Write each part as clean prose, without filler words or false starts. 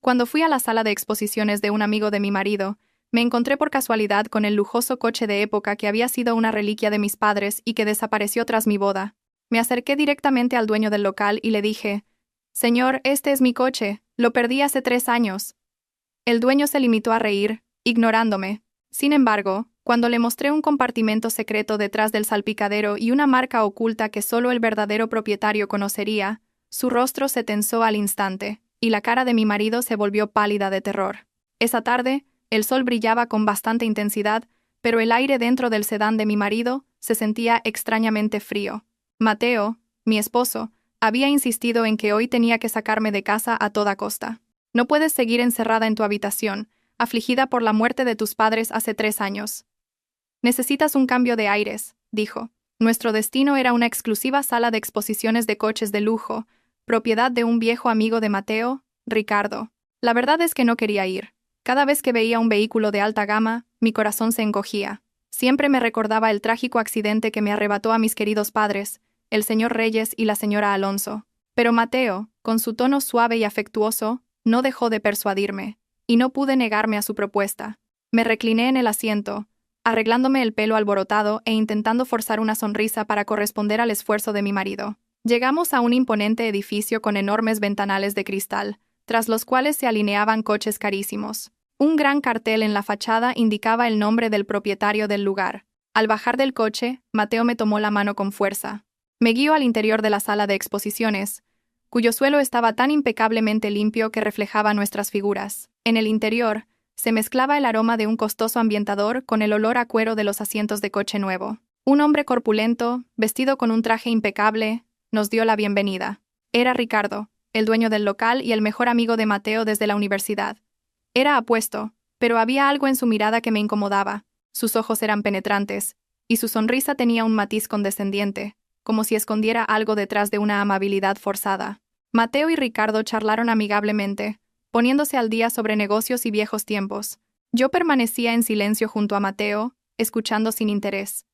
Cuando fui a la sala de exposiciones de un amigo de mi marido, me encontré por casualidad con el lujoso coche de época que había sido una reliquia de mis padres y que desapareció tras mi boda. Me acerqué directamente al dueño del local y le dije: «Señor, este es mi coche, lo perdí hace 3 años». El dueño se limitó a reír, ignorándome. Sin embargo, cuando le mostré un compartimento secreto detrás del salpicadero y una marca oculta que solo el verdadero propietario conocería, su rostro se tensó al instante, y la cara de mi marido se volvió pálida de terror. Esa tarde, el sol brillaba con bastante intensidad, pero el aire dentro del sedán de mi marido se sentía extrañamente frío. Mateo, mi esposo, había insistido en que hoy tenía que sacarme de casa a toda costa. «No puedes seguir encerrada en tu habitación, afligida por la muerte de tus padres hace 3 años. Necesitas un cambio de aires», dijo. Nuestro destino era una exclusiva sala de exposiciones de coches de lujo, propiedad de un viejo amigo de Mateo, Ricardo. La verdad es que no quería ir. Cada vez que veía un vehículo de alta gama, mi corazón se encogía. Siempre me recordaba el trágico accidente que me arrebató a mis queridos padres, el señor Reyes y la señora Alonso. Pero Mateo, con su tono suave y afectuoso, no dejó de persuadirme, y no pude negarme a su propuesta. Me recliné en el asiento, arreglándome el pelo alborotado e intentando forzar una sonrisa para corresponder al esfuerzo de mi marido. Llegamos a un imponente edificio con enormes ventanales de cristal, tras los cuales se alineaban coches carísimos. Un gran cartel en la fachada indicaba el nombre del propietario del lugar. Al bajar del coche, Mateo me tomó la mano con fuerza. Me guió al interior de la sala de exposiciones, cuyo suelo estaba tan impecablemente limpio que reflejaba nuestras figuras. En el interior, se mezclaba el aroma de un costoso ambientador con el olor a cuero de los asientos de coche nuevo. Un hombre corpulento, vestido con un traje impecable, nos dio la bienvenida. Era Ricardo, el dueño del local y el mejor amigo de Mateo desde la universidad. Era apuesto, pero había algo en su mirada que me incomodaba. Sus ojos eran penetrantes, y su sonrisa tenía un matiz condescendiente, como si escondiera algo detrás de una amabilidad forzada. Mateo y Ricardo charlaron amigablemente, poniéndose al día sobre negocios y viejos tiempos. Yo permanecía en silencio junto a Mateo, escuchando sin interés.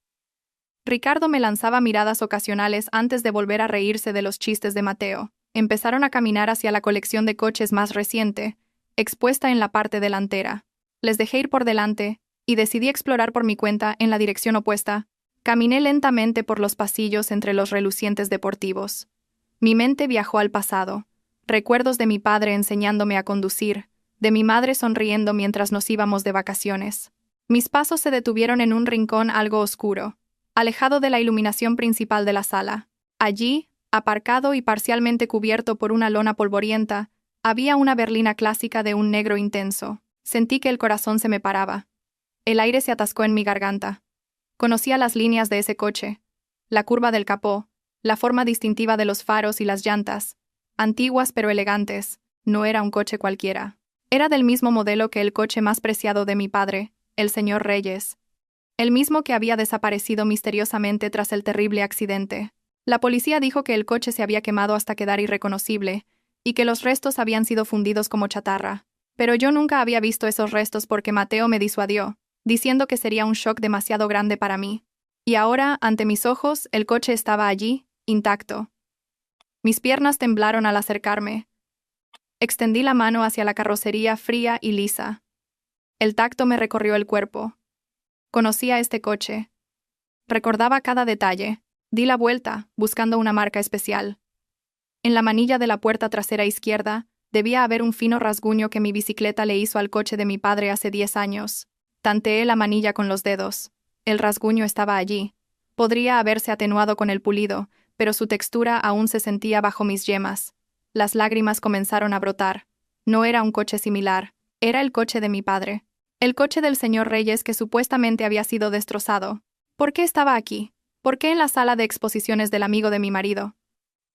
Ricardo me lanzaba miradas ocasionales antes de volver a reírse de los chistes de Mateo. Empezaron a caminar hacia la colección de coches más reciente, expuesta en la parte delantera. Les dejé ir por delante, y decidí explorar por mi cuenta en la dirección opuesta. Caminé lentamente por los pasillos entre los relucientes deportivos. Mi mente viajó al pasado. Recuerdos de mi padre enseñándome a conducir, de mi madre sonriendo mientras nos íbamos de vacaciones. Mis pasos se detuvieron en un rincón algo oscuro, alejado de la iluminación principal de la sala. Allí, aparcado y parcialmente cubierto por una lona polvorienta, había una berlina clásica de un negro intenso. Sentí que el corazón se me paraba. El aire se atascó en mi garganta. Conocía las líneas de ese coche, la curva del capó, la forma distintiva de los faros y las llantas, antiguas pero elegantes. No era un coche cualquiera. Era del mismo modelo que el coche más preciado de mi padre, el señor Reyes. El mismo que había desaparecido misteriosamente tras el terrible accidente. La policía dijo que el coche se había quemado hasta quedar irreconocible, y que los restos habían sido fundidos como chatarra. Pero yo nunca había visto esos restos porque Mateo me disuadió, diciendo que sería un shock demasiado grande para mí. Y ahora, ante mis ojos, el coche estaba allí, intacto. Mis piernas temblaron al acercarme. Extendí la mano hacia la carrocería fría y lisa. El tacto me recorrió el cuerpo. Conocía este coche. Recordaba cada detalle. Di la vuelta, buscando una marca especial. En la manilla de la puerta trasera izquierda, debía haber un fino rasguño que mi bicicleta le hizo al coche de mi padre hace 10 años. Tanteé la manilla con los dedos. El rasguño estaba allí. Podría haberse atenuado con el pulido, pero su textura aún se sentía bajo mis yemas. Las lágrimas comenzaron a brotar. No era un coche similar. Era el coche de mi padre. El coche del señor Reyes que supuestamente había sido destrozado. ¿Por qué estaba aquí? ¿Por qué en la sala de exposiciones del amigo de mi marido?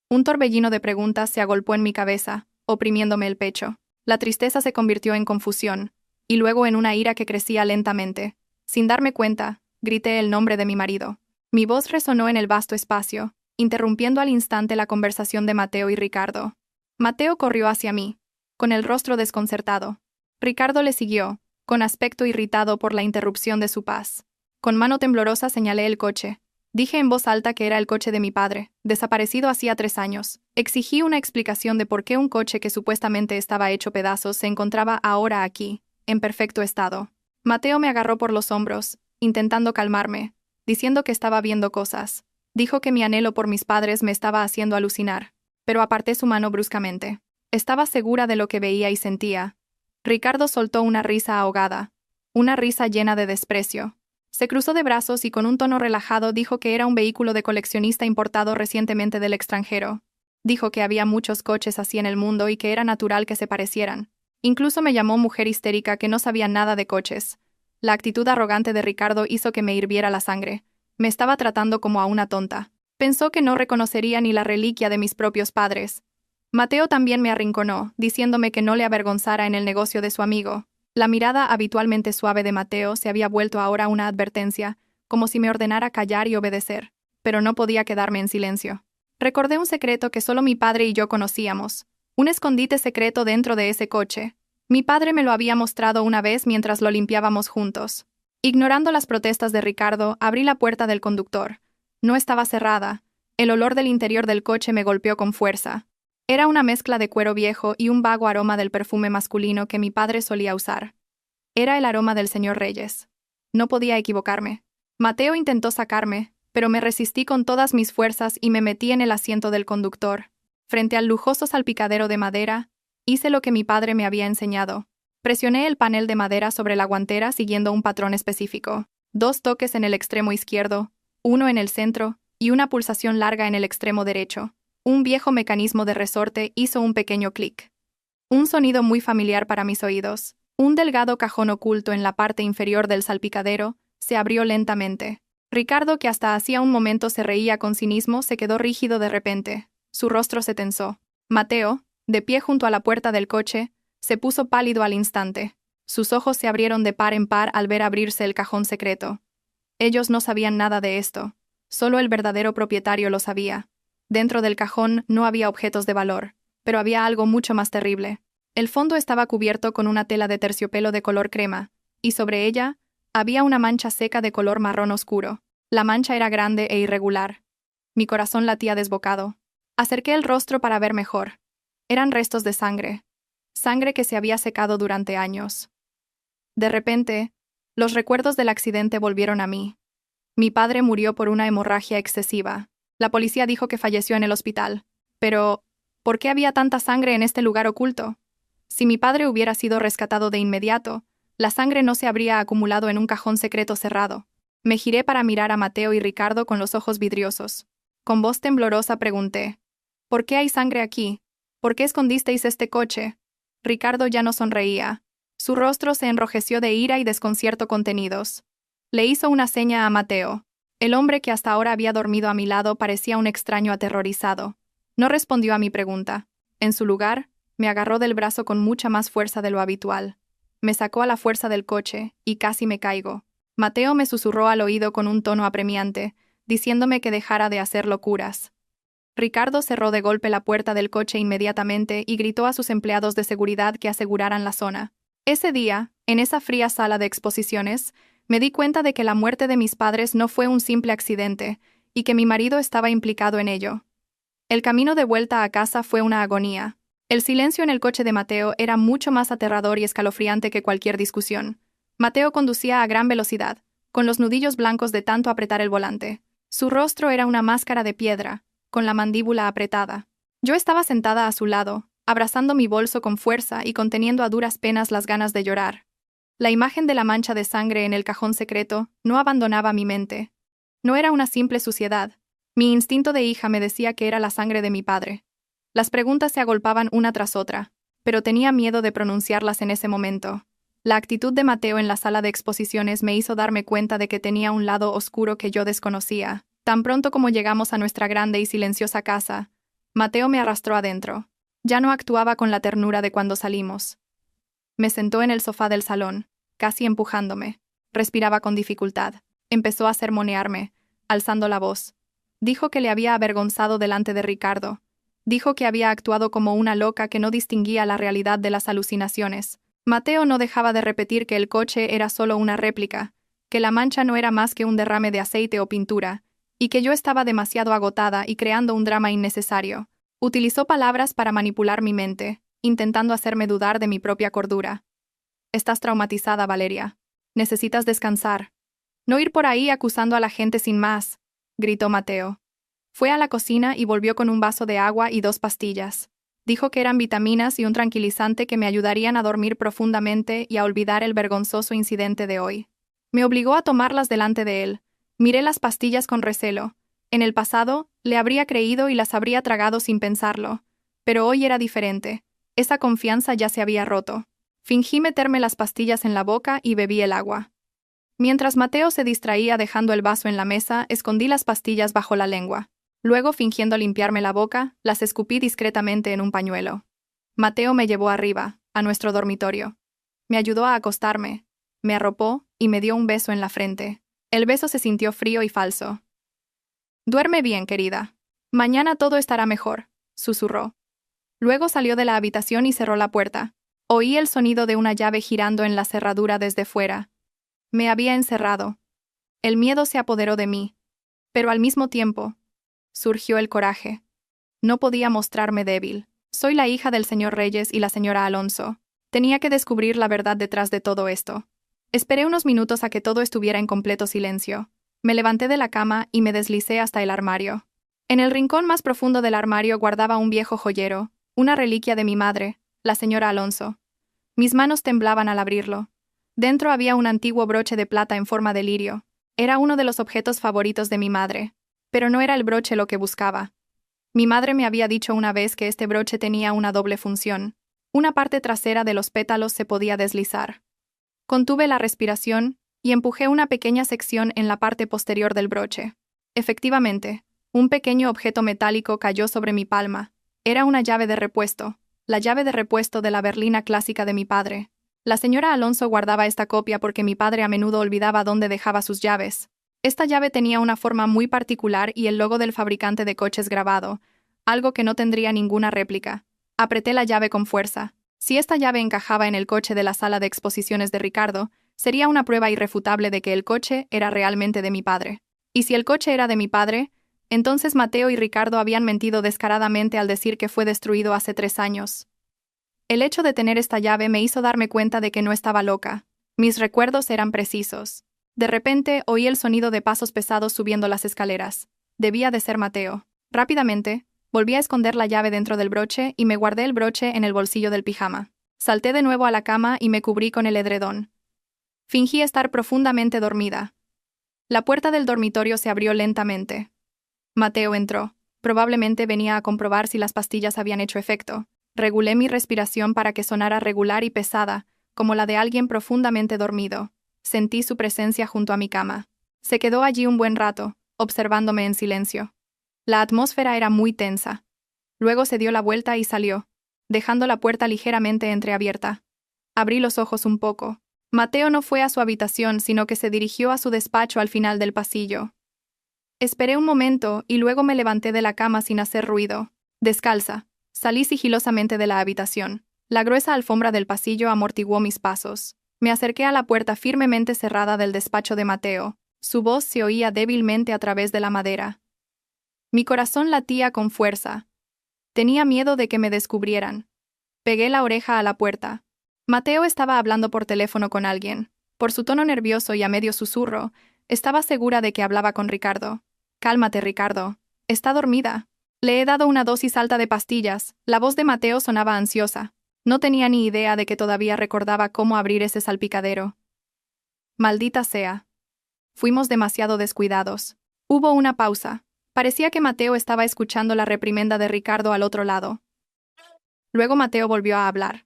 Un torbellino de preguntas se agolpó en mi cabeza, oprimiéndome el pecho. La tristeza se convirtió en confusión, y luego en una ira que crecía lentamente. Sin darme cuenta, grité el nombre de mi marido. Mi voz resonó en el vasto espacio, interrumpiendo al instante la conversación de Mateo y Ricardo. Mateo corrió hacia mí, con el rostro desconcertado. Ricardo le siguió, con aspecto irritado por la interrupción de su paz. Con mano temblorosa señalé el coche. Dije en voz alta que era el coche de mi padre, desaparecido hacía 3 años. Exigí una explicación de por qué un coche que supuestamente estaba hecho pedazos se encontraba ahora aquí, en perfecto estado. Mateo me agarró por los hombros, intentando calmarme, diciendo que estaba viendo cosas. Dijo que mi anhelo por mis padres me estaba haciendo alucinar, pero aparté su mano bruscamente. Estaba segura de lo que veía y sentía. Ricardo soltó una risa ahogada, una risa llena de desprecio. Se cruzó de brazos y con un tono relajado dijo que era un vehículo de coleccionista importado recientemente del extranjero. Dijo que había muchos coches así en el mundo y que era natural que se parecieran. Incluso me llamó mujer histérica que no sabía nada de coches. La actitud arrogante de Ricardo hizo que me hirviera la sangre. Me estaba tratando como a una tonta. Pensó que no reconocería ni la reliquia de mis propios padres. Mateo también me arrinconó, diciéndome que no le avergonzara en el negocio de su amigo. La mirada habitualmente suave de Mateo se había vuelto ahora una advertencia, como si me ordenara callar y obedecer, pero no podía quedarme en silencio. Recordé un secreto que solo mi padre y yo conocíamos, un escondite secreto dentro de ese coche. Mi padre me lo había mostrado una vez mientras lo limpiábamos juntos. Ignorando las protestas de Ricardo, abrí la puerta del conductor. No estaba cerrada. El olor del interior del coche me golpeó con fuerza. Era una mezcla de cuero viejo y un vago aroma del perfume masculino que mi padre solía usar. Era el aroma del señor Reyes. No podía equivocarme. Mateo intentó sacarme, pero me resistí con todas mis fuerzas y me metí en el asiento del conductor. Frente al lujoso salpicadero de madera, hice lo que mi padre me había enseñado. Presioné el panel de madera sobre la guantera siguiendo un patrón específico. 2 toques en el extremo izquierdo, 1 en el centro y una pulsación larga en el extremo derecho. Un viejo mecanismo de resorte hizo un pequeño clic. Un sonido muy familiar para mis oídos. Un delgado cajón oculto en la parte inferior del salpicadero se abrió lentamente. Ricardo, que hasta hacía un momento se reía con cinismo, se quedó rígido de repente. Su rostro se tensó. Mateo, de pie junto a la puerta del coche, se puso pálido al instante. Sus ojos se abrieron de par en par al ver abrirse el cajón secreto. Ellos no sabían nada de esto. Solo el verdadero propietario lo sabía. Dentro del cajón no había objetos de valor, pero había algo mucho más terrible. El fondo estaba cubierto con una tela de terciopelo de color crema, y sobre ella había una mancha seca de color marrón oscuro. La mancha era grande e irregular. Mi corazón latía desbocado. Acerqué el rostro para ver mejor. Eran restos de sangre. Sangre que se había secado durante años. De repente, los recuerdos del accidente volvieron a mí. Mi padre murió por una hemorragia excesiva. La policía dijo que falleció en el hospital. Pero, ¿por qué había tanta sangre en este lugar oculto? Si mi padre hubiera sido rescatado de inmediato, la sangre no se habría acumulado en un cajón secreto cerrado. Me giré para mirar a Mateo y Ricardo con los ojos vidriosos. Con voz temblorosa pregunté: ¿por qué hay sangre aquí? ¿Por qué escondisteis este coche? Ricardo ya no sonreía. Su rostro se enrojeció de ira y desconcierto contenidos. Le hizo una seña a Mateo. El hombre que hasta ahora había dormido a mi lado parecía un extraño aterrorizado. No respondió a mi pregunta. En su lugar, me agarró del brazo con mucha más fuerza de lo habitual. Me sacó a la fuerza del coche, y casi me caigo. Mateo me susurró al oído con un tono apremiante, diciéndome que dejara de hacer locuras. Ricardo cerró de golpe la puerta del coche inmediatamente y gritó a sus empleados de seguridad que aseguraran la zona. Ese día, en esa fría sala de exposiciones, me di cuenta de que la muerte de mis padres no fue un simple accidente, y que mi marido estaba implicado en ello. El camino de vuelta a casa fue una agonía. El silencio en el coche de Mateo era mucho más aterrador y escalofriante que cualquier discusión. Mateo conducía a gran velocidad, con los nudillos blancos de tanto apretar el volante. Su rostro era una máscara de piedra, con la mandíbula apretada. Yo estaba sentada a su lado, abrazando mi bolso con fuerza y conteniendo a duras penas las ganas de llorar. La imagen de la mancha de sangre en el cajón secreto no abandonaba mi mente. No era una simple suciedad. Mi instinto de hija me decía que era la sangre de mi padre. Las preguntas se agolpaban una tras otra, pero tenía miedo de pronunciarlas en ese momento. La actitud de Mateo en la sala de exposiciones me hizo darme cuenta de que tenía un lado oscuro que yo desconocía. Tan pronto como llegamos a nuestra grande y silenciosa casa, Mateo me arrastró adentro. Ya no actuaba con la ternura de cuando salimos. Me sentó en el sofá del salón, casi empujándome. Respiraba con dificultad. Empezó a sermonearme, alzando la voz. Dijo que le había avergonzado delante de Ricardo. Dijo que había actuado como una loca que no distinguía la realidad de las alucinaciones. Mateo no dejaba de repetir que el coche era solo una réplica, que la mancha no era más que un derrame de aceite o pintura, y que yo estaba demasiado agotada y creando un drama innecesario. Utilizó palabras para manipular mi mente, intentando hacerme dudar de mi propia cordura. Estás traumatizada, Valeria. Necesitas descansar. No ir por ahí acusando a la gente sin más, gritó Mateo. Fue a la cocina y volvió con un vaso de agua y 2 pastillas. Dijo que eran vitaminas y un tranquilizante que me ayudarían a dormir profundamente y a olvidar el vergonzoso incidente de hoy. Me obligó a tomarlas delante de él. Miré las pastillas con recelo. En el pasado, le habría creído y las habría tragado sin pensarlo. Pero hoy era diferente. Esa confianza ya se había roto. Fingí meterme las pastillas en la boca y bebí el agua. Mientras Mateo se distraía dejando el vaso en la mesa, escondí las pastillas bajo la lengua. Luego, fingiendo limpiarme la boca, las escupí discretamente en un pañuelo. Mateo me llevó arriba, a nuestro dormitorio. Me ayudó a acostarme, me arropó y me dio un beso en la frente. El beso se sintió frío y falso. «Duerme bien, querida. Mañana todo estará mejor», susurró. Luego salió de la habitación y cerró la puerta. Oí el sonido de una llave girando en la cerradura desde fuera. Me había encerrado. El miedo se apoderó de mí. Pero al mismo tiempo, surgió el coraje. No podía mostrarme débil. Soy la hija del señor Reyes y la señora Alonso. Tenía que descubrir la verdad detrás de todo esto. Esperé unos minutos a que todo estuviera en completo silencio. Me levanté de la cama y me deslicé hasta el armario. En el rincón más profundo del armario guardaba un viejo joyero, una reliquia de mi madre, la señora Alonso. Mis manos temblaban al abrirlo. Dentro había un antiguo broche de plata en forma de lirio. Era uno de los objetos favoritos de mi madre. Pero no era el broche lo que buscaba. Mi madre me había dicho una vez que este broche tenía una doble función. Una parte trasera de los pétalos se podía deslizar. Contuve la respiración y empujé una pequeña sección en la parte posterior del broche. Efectivamente, un pequeño objeto metálico cayó sobre mi palma. Era una llave de repuesto, la llave de repuesto de la berlina clásica de mi padre. La señora Alonso guardaba esta copia porque mi padre a menudo olvidaba dónde dejaba sus llaves. Esta llave tenía una forma muy particular y el logo del fabricante de coches grabado, algo que no tendría ninguna réplica. Apreté la llave con fuerza. Si esta llave encajaba en el coche de la sala de exposiciones de Ricardo, sería una prueba irrefutable de que el coche era realmente de mi padre. Y si el coche era de mi padre, entonces Mateo y Ricardo habían mentido descaradamente al decir que fue destruido hace 3 años. El hecho de tener esta llave me hizo darme cuenta de que no estaba loca. Mis recuerdos eran precisos. De repente, oí el sonido de pasos pesados subiendo las escaleras. Debía de ser Mateo. Rápidamente, volví a esconder la llave dentro del broche y me guardé el broche en el bolsillo del pijama. Salté de nuevo a la cama y me cubrí con el edredón. Fingí estar profundamente dormida. La puerta del dormitorio se abrió lentamente. Mateo entró. Probablemente venía a comprobar si las pastillas habían hecho efecto. Regulé mi respiración para que sonara regular y pesada, como la de alguien profundamente dormido. Sentí su presencia junto a mi cama. Se quedó allí un buen rato, observándome en silencio. La atmósfera era muy tensa. Luego se dio la vuelta y salió, dejando la puerta ligeramente entreabierta. Abrí los ojos un poco. Mateo no fue a su habitación, sino que se dirigió a su despacho al final del pasillo. Esperé un momento y luego me levanté de la cama sin hacer ruido. Descalza, salí sigilosamente de la habitación. La gruesa alfombra del pasillo amortiguó mis pasos. Me acerqué a la puerta firmemente cerrada del despacho de Mateo. Su voz se oía débilmente a través de la madera. Mi corazón latía con fuerza. Tenía miedo de que me descubrieran. Pegué la oreja a la puerta. Mateo estaba hablando por teléfono con alguien. Por su tono nervioso y a medio susurro, estaba segura de que hablaba con Ricardo. «Cálmate, Ricardo. Está dormida. Le he dado una dosis alta de pastillas». La voz de Mateo sonaba ansiosa. No tenía ni idea de que todavía recordaba cómo abrir ese salpicadero. Maldita sea. Fuimos demasiado descuidados. Hubo una pausa. Parecía que Mateo estaba escuchando la reprimenda de Ricardo al otro lado. Luego Mateo volvió a hablar.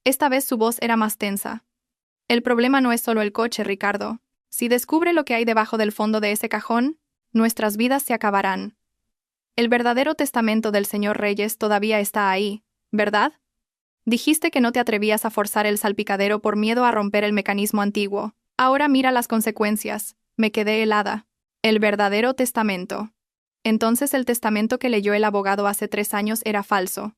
Esta vez su voz era más tensa. «El problema no es solo el coche, Ricardo. Si descubre lo que hay debajo del fondo de ese cajón, nuestras vidas se acabarán. El verdadero testamento del señor Reyes todavía está ahí, ¿verdad? Dijiste que no te atrevías a forzar el salpicadero por miedo a romper el mecanismo antiguo. Ahora mira las consecuencias». Me quedé helada. El verdadero testamento. Entonces el testamento que leyó el abogado hace 3 años era falso.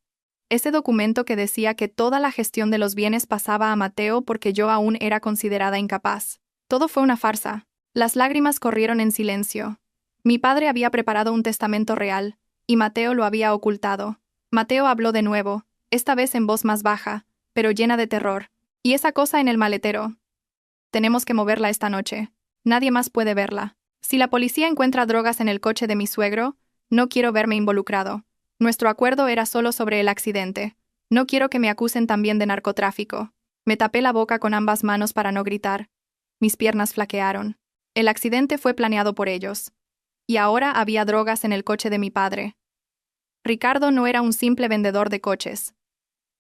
Ese documento que decía que toda la gestión de los bienes pasaba a Mateo porque yo aún era considerada incapaz. Todo fue una farsa. Las lágrimas corrieron en silencio. Mi padre había preparado un testamento real, y Mateo lo había ocultado. Mateo habló de nuevo, esta vez en voz más baja, pero llena de terror. ¿Y esa cosa en el maletero? Tenemos que moverla esta noche. Nadie más puede verla. Si la policía encuentra drogas en el coche de mi suegro, no quiero verme involucrado. Nuestro acuerdo era solo sobre el accidente. No quiero que me acusen también de narcotráfico. Me tapé la boca con ambas manos para no gritar. Mis piernas flaquearon. El accidente fue planeado por ellos. Y ahora había drogas en el coche de mi padre. Ricardo no era un simple vendedor de coches.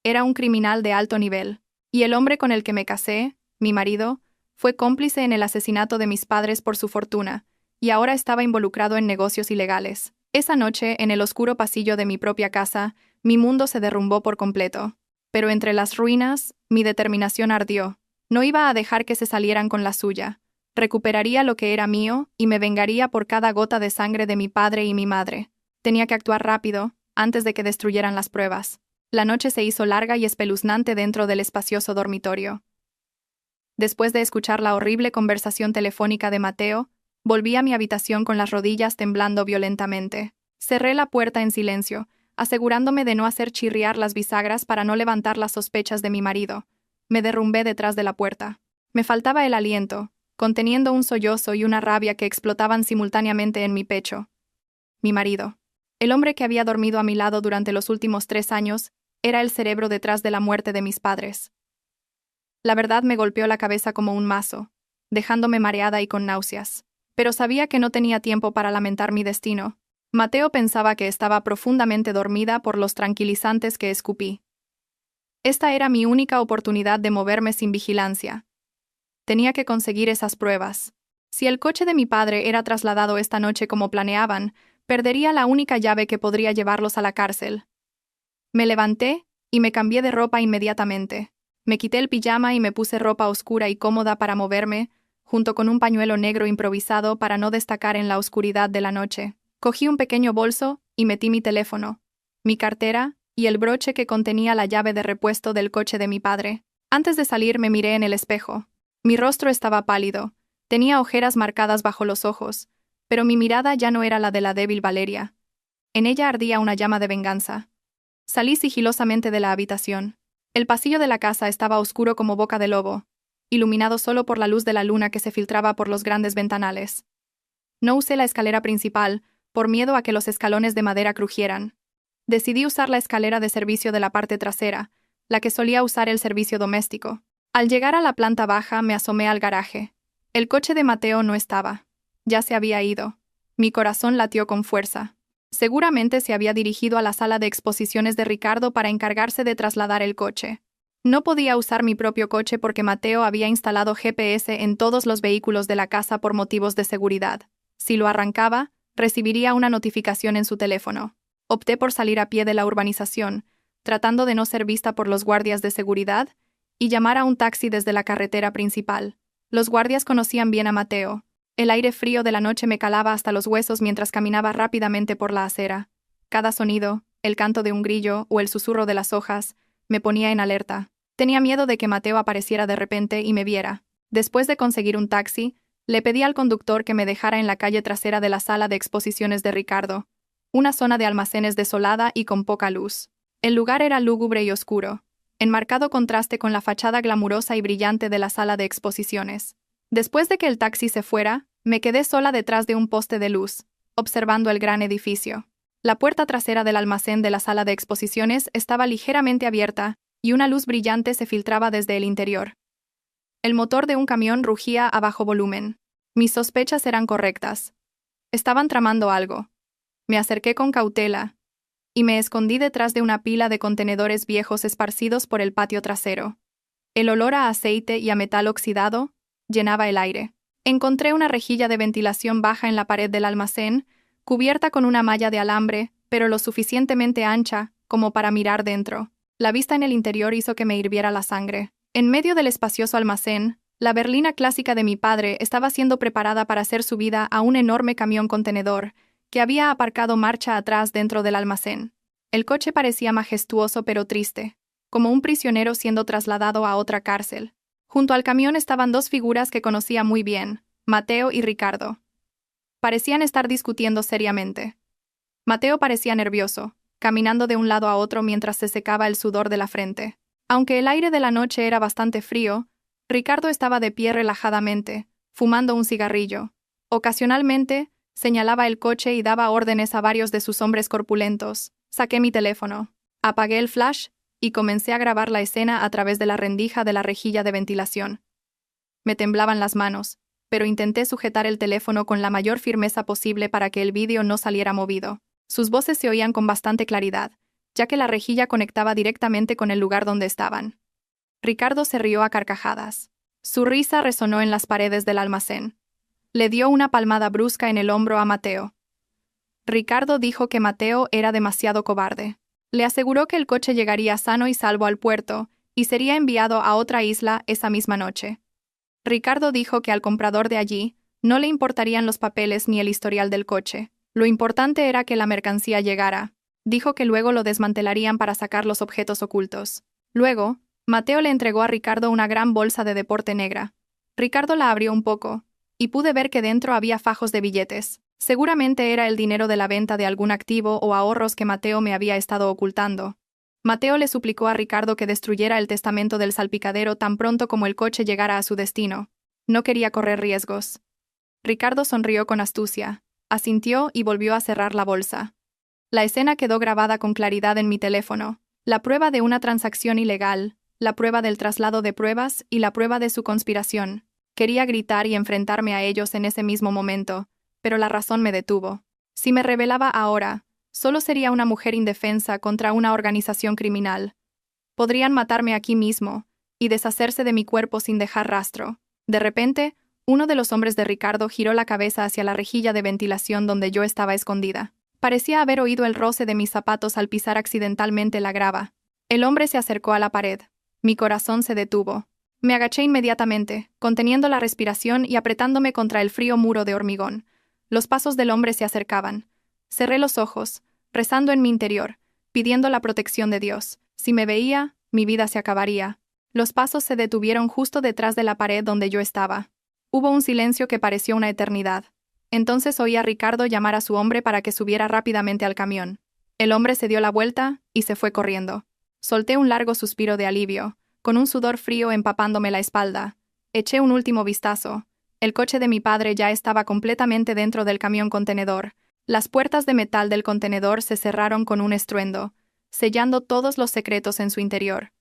Era un criminal de alto nivel. Y el hombre con el que me casé, mi marido, fue cómplice en el asesinato de mis padres por su fortuna, y ahora estaba involucrado en negocios ilegales. Esa noche, en el oscuro pasillo de mi propia casa, mi mundo se derrumbó por completo. Pero entre las ruinas, mi determinación ardió. No iba a dejar que se salieran con la suya. Recuperaría lo que era mío y me vengaría por cada gota de sangre de mi padre y mi madre. Tenía que actuar rápido, antes de que destruyeran las pruebas. La noche se hizo larga y espeluznante dentro del espacioso dormitorio. Después de escuchar la horrible conversación telefónica de Mateo, volví a mi habitación con las rodillas temblando violentamente. Cerré la puerta en silencio, asegurándome de no hacer chirriar las bisagras para no levantar las sospechas de mi marido. Me derrumbé detrás de la puerta. Me faltaba el aliento, conteniendo un sollozo y una rabia que explotaban simultáneamente en mi pecho. Mi marido. El hombre que había dormido a mi lado durante los últimos 3 años, era el cerebro detrás de la muerte de mis padres. La verdad me golpeó la cabeza como un mazo, dejándome mareada y con náuseas. Pero sabía que no tenía tiempo para lamentar mi destino. Mateo pensaba que estaba profundamente dormida por los tranquilizantes que escupí. Esta era mi única oportunidad de moverme sin vigilancia. Tenía que conseguir esas pruebas. Si el coche de mi padre era trasladado esta noche como planeaban, perdería la única llave que podría llevarlos a la cárcel. Me levanté y me cambié de ropa inmediatamente. Me quité el pijama y me puse ropa oscura y cómoda para moverme, junto con un pañuelo negro improvisado para no destacar en la oscuridad de la noche. Cogí un pequeño bolso y metí mi teléfono, mi cartera y el broche que contenía la llave de repuesto del coche de mi padre. Antes de salir me miré en el espejo. Mi rostro estaba pálido, tenía ojeras marcadas bajo los ojos, pero mi mirada ya no era la de la débil Valeria. En ella ardía una llama de venganza. Salí sigilosamente de la habitación. El pasillo de la casa estaba oscuro como boca de lobo, iluminado solo por la luz de la luna que se filtraba por los grandes ventanales. No usé la escalera principal, por miedo a que los escalones de madera crujieran. Decidí usar la escalera de servicio de la parte trasera, la que solía usar el servicio doméstico. Al llegar a la planta baja me asomé al garaje. El coche de Mateo no estaba. Ya se había ido. Mi corazón latió con fuerza. Seguramente se había dirigido a la sala de exposiciones de Ricardo para encargarse de trasladar el coche. No podía usar mi propio coche porque Mateo había instalado GPS en todos los vehículos de la casa por motivos de seguridad. Si lo arrancaba, recibiría una notificación en su teléfono. Opté por salir a pie de la urbanización, tratando de no ser vista por los guardias de seguridad, y llamar a un taxi desde la carretera principal. Los guardias conocían bien a Mateo. El aire frío de la noche me calaba hasta los huesos mientras caminaba rápidamente por la acera. Cada sonido, el canto de un grillo o el susurro de las hojas, me ponía en alerta. Tenía miedo de que Mateo apareciera de repente y me viera. Después de conseguir un taxi, le pedí al conductor que me dejara en la calle trasera de la sala de exposiciones de Ricardo, una zona de almacenes desolada y con poca luz. El lugar era lúgubre y oscuro, en marcado contraste con la fachada glamurosa y brillante de la sala de exposiciones. Después de que el taxi se fuera, me quedé sola detrás de un poste de luz, observando el gran edificio. La puerta trasera del almacén de la sala de exposiciones estaba ligeramente abierta y una luz brillante se filtraba desde el interior. El motor de un camión rugía a bajo volumen. Mis sospechas eran correctas. Estaban tramando algo. Me acerqué con cautela y me escondí detrás de una pila de contenedores viejos esparcidos por el patio trasero. El olor a aceite y a metal oxidado llenaba el aire. Encontré una rejilla de ventilación baja en la pared del almacén, cubierta con una malla de alambre, pero lo suficientemente ancha como para mirar dentro. La vista en el interior hizo que me hirviera la sangre. En medio del espacioso almacén, la berlina clásica de mi padre estaba siendo preparada para ser subida a un enorme camión contenedor que había aparcado marcha atrás dentro del almacén. El coche parecía majestuoso pero triste, como un prisionero siendo trasladado a otra cárcel. Junto al camión estaban 2 figuras que conocía muy bien, Mateo y Ricardo. Parecían estar discutiendo seriamente. Mateo parecía nervioso, caminando de un lado a otro mientras se secaba el sudor de la frente. Aunque el aire de la noche era bastante frío, Ricardo estaba de pie relajadamente, fumando un cigarrillo. Ocasionalmente, señalaba el coche y daba órdenes a varios de sus hombres corpulentos. Saqué mi teléfono, apagué el flash y comencé a grabar la escena a través de la rendija de la rejilla de ventilación. Me temblaban las manos, pero intenté sujetar el teléfono con la mayor firmeza posible para que el vídeo no saliera movido. Sus voces se oían con bastante claridad, ya que la rejilla conectaba directamente con el lugar donde estaban. Ricardo se rió a carcajadas. Su risa resonó en las paredes del almacén. Le dio una palmada brusca en el hombro a Mateo. Ricardo dijo que Mateo era demasiado cobarde. Le aseguró que el coche llegaría sano y salvo al puerto y sería enviado a otra isla esa misma noche. Ricardo dijo que al comprador de allí no le importarían los papeles ni el historial del coche. Lo importante era que la mercancía llegara. Dijo que luego lo desmantelarían para sacar los objetos ocultos. Luego, Mateo le entregó a Ricardo una gran bolsa de deporte negra. Ricardo la abrió un poco, y pude ver que dentro había fajos de billetes. Seguramente era el dinero de la venta de algún activo o ahorros que Mateo me había estado ocultando. Mateo le suplicó a Ricardo que destruyera el testamento del salpicadero tan pronto como el coche llegara a su destino. No quería correr riesgos. Ricardo sonrió con astucia, asintió y volvió a cerrar la bolsa. La escena quedó grabada con claridad en mi teléfono. La prueba de una transacción ilegal, la prueba del traslado de pruebas y la prueba de su conspiración. Quería gritar y enfrentarme a ellos en ese mismo momento, pero la razón me detuvo. Si me rebelaba ahora, solo sería una mujer indefensa contra una organización criminal. Podrían matarme aquí mismo y deshacerse de mi cuerpo sin dejar rastro. De repente, uno de los hombres de Ricardo giró la cabeza hacia la rejilla de ventilación donde yo estaba escondida. Parecía haber oído el roce de mis zapatos al pisar accidentalmente la grava. El hombre se acercó a la pared. Mi corazón se detuvo. Me agaché inmediatamente, conteniendo la respiración y apretándome contra el frío muro de hormigón. Los pasos del hombre se acercaban. Cerré los ojos, rezando en mi interior, pidiendo la protección de Dios. Si me veía, mi vida se acabaría. Los pasos se detuvieron justo detrás de la pared donde yo estaba. Hubo un silencio que pareció una eternidad. Entonces oí a Ricardo llamar a su hombre para que subiera rápidamente al camión. El hombre se dio la vuelta y se fue corriendo. Solté un largo suspiro de alivio, con un sudor frío empapándome la espalda. Eché un último vistazo. El coche de mi padre ya estaba completamente dentro del camión contenedor. Las puertas de metal del contenedor se cerraron con un estruendo, sellando todos los secretos en su interior.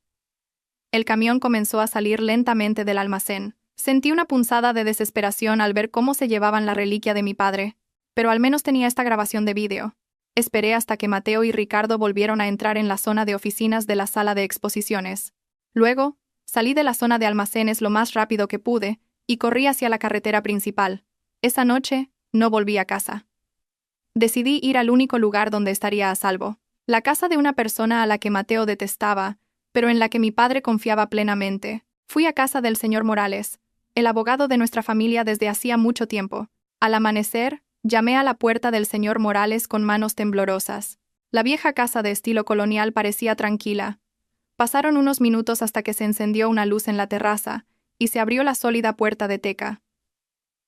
El camión comenzó a salir lentamente del almacén. Sentí una punzada de desesperación al ver cómo se llevaban la reliquia de mi padre, pero al menos tenía esta grabación de vídeo. Esperé hasta que Mateo y Ricardo volvieron a entrar en la zona de oficinas de la sala de exposiciones. Luego, salí de la zona de almacenes lo más rápido que pude y corrí hacia la carretera principal. Esa noche, no volví a casa. Decidí ir al único lugar donde estaría a salvo, la casa de una persona a la que Mateo detestaba, pero en la que mi padre confiaba plenamente. Fui a casa del señor Morales, el abogado de nuestra familia desde hacía mucho tiempo. Al amanecer, llamé a la puerta del señor Morales con manos temblorosas. La vieja casa de estilo colonial parecía tranquila. Pasaron unos minutos hasta que se encendió una luz en la terraza y se abrió la sólida puerta de teca.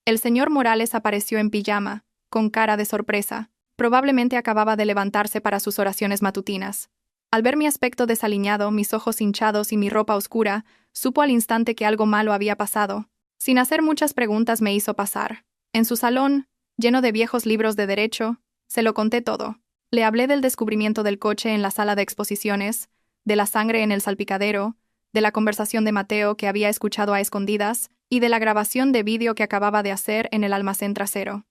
El señor Morales apareció en pijama, con cara de sorpresa. Probablemente acababa de levantarse para sus oraciones matutinas. Al ver mi aspecto desaliñado, mis ojos hinchados y mi ropa oscura, supo al instante que algo malo había pasado. Sin hacer muchas preguntas me hizo pasar. En su salón, lleno de viejos libros de derecho, se lo conté todo. Le hablé del descubrimiento del coche en la sala de exposiciones, de la sangre en el salpicadero, de la conversación de Mateo que había escuchado a escondidas y de la grabación de vídeo que acababa de hacer en el almacén trasero.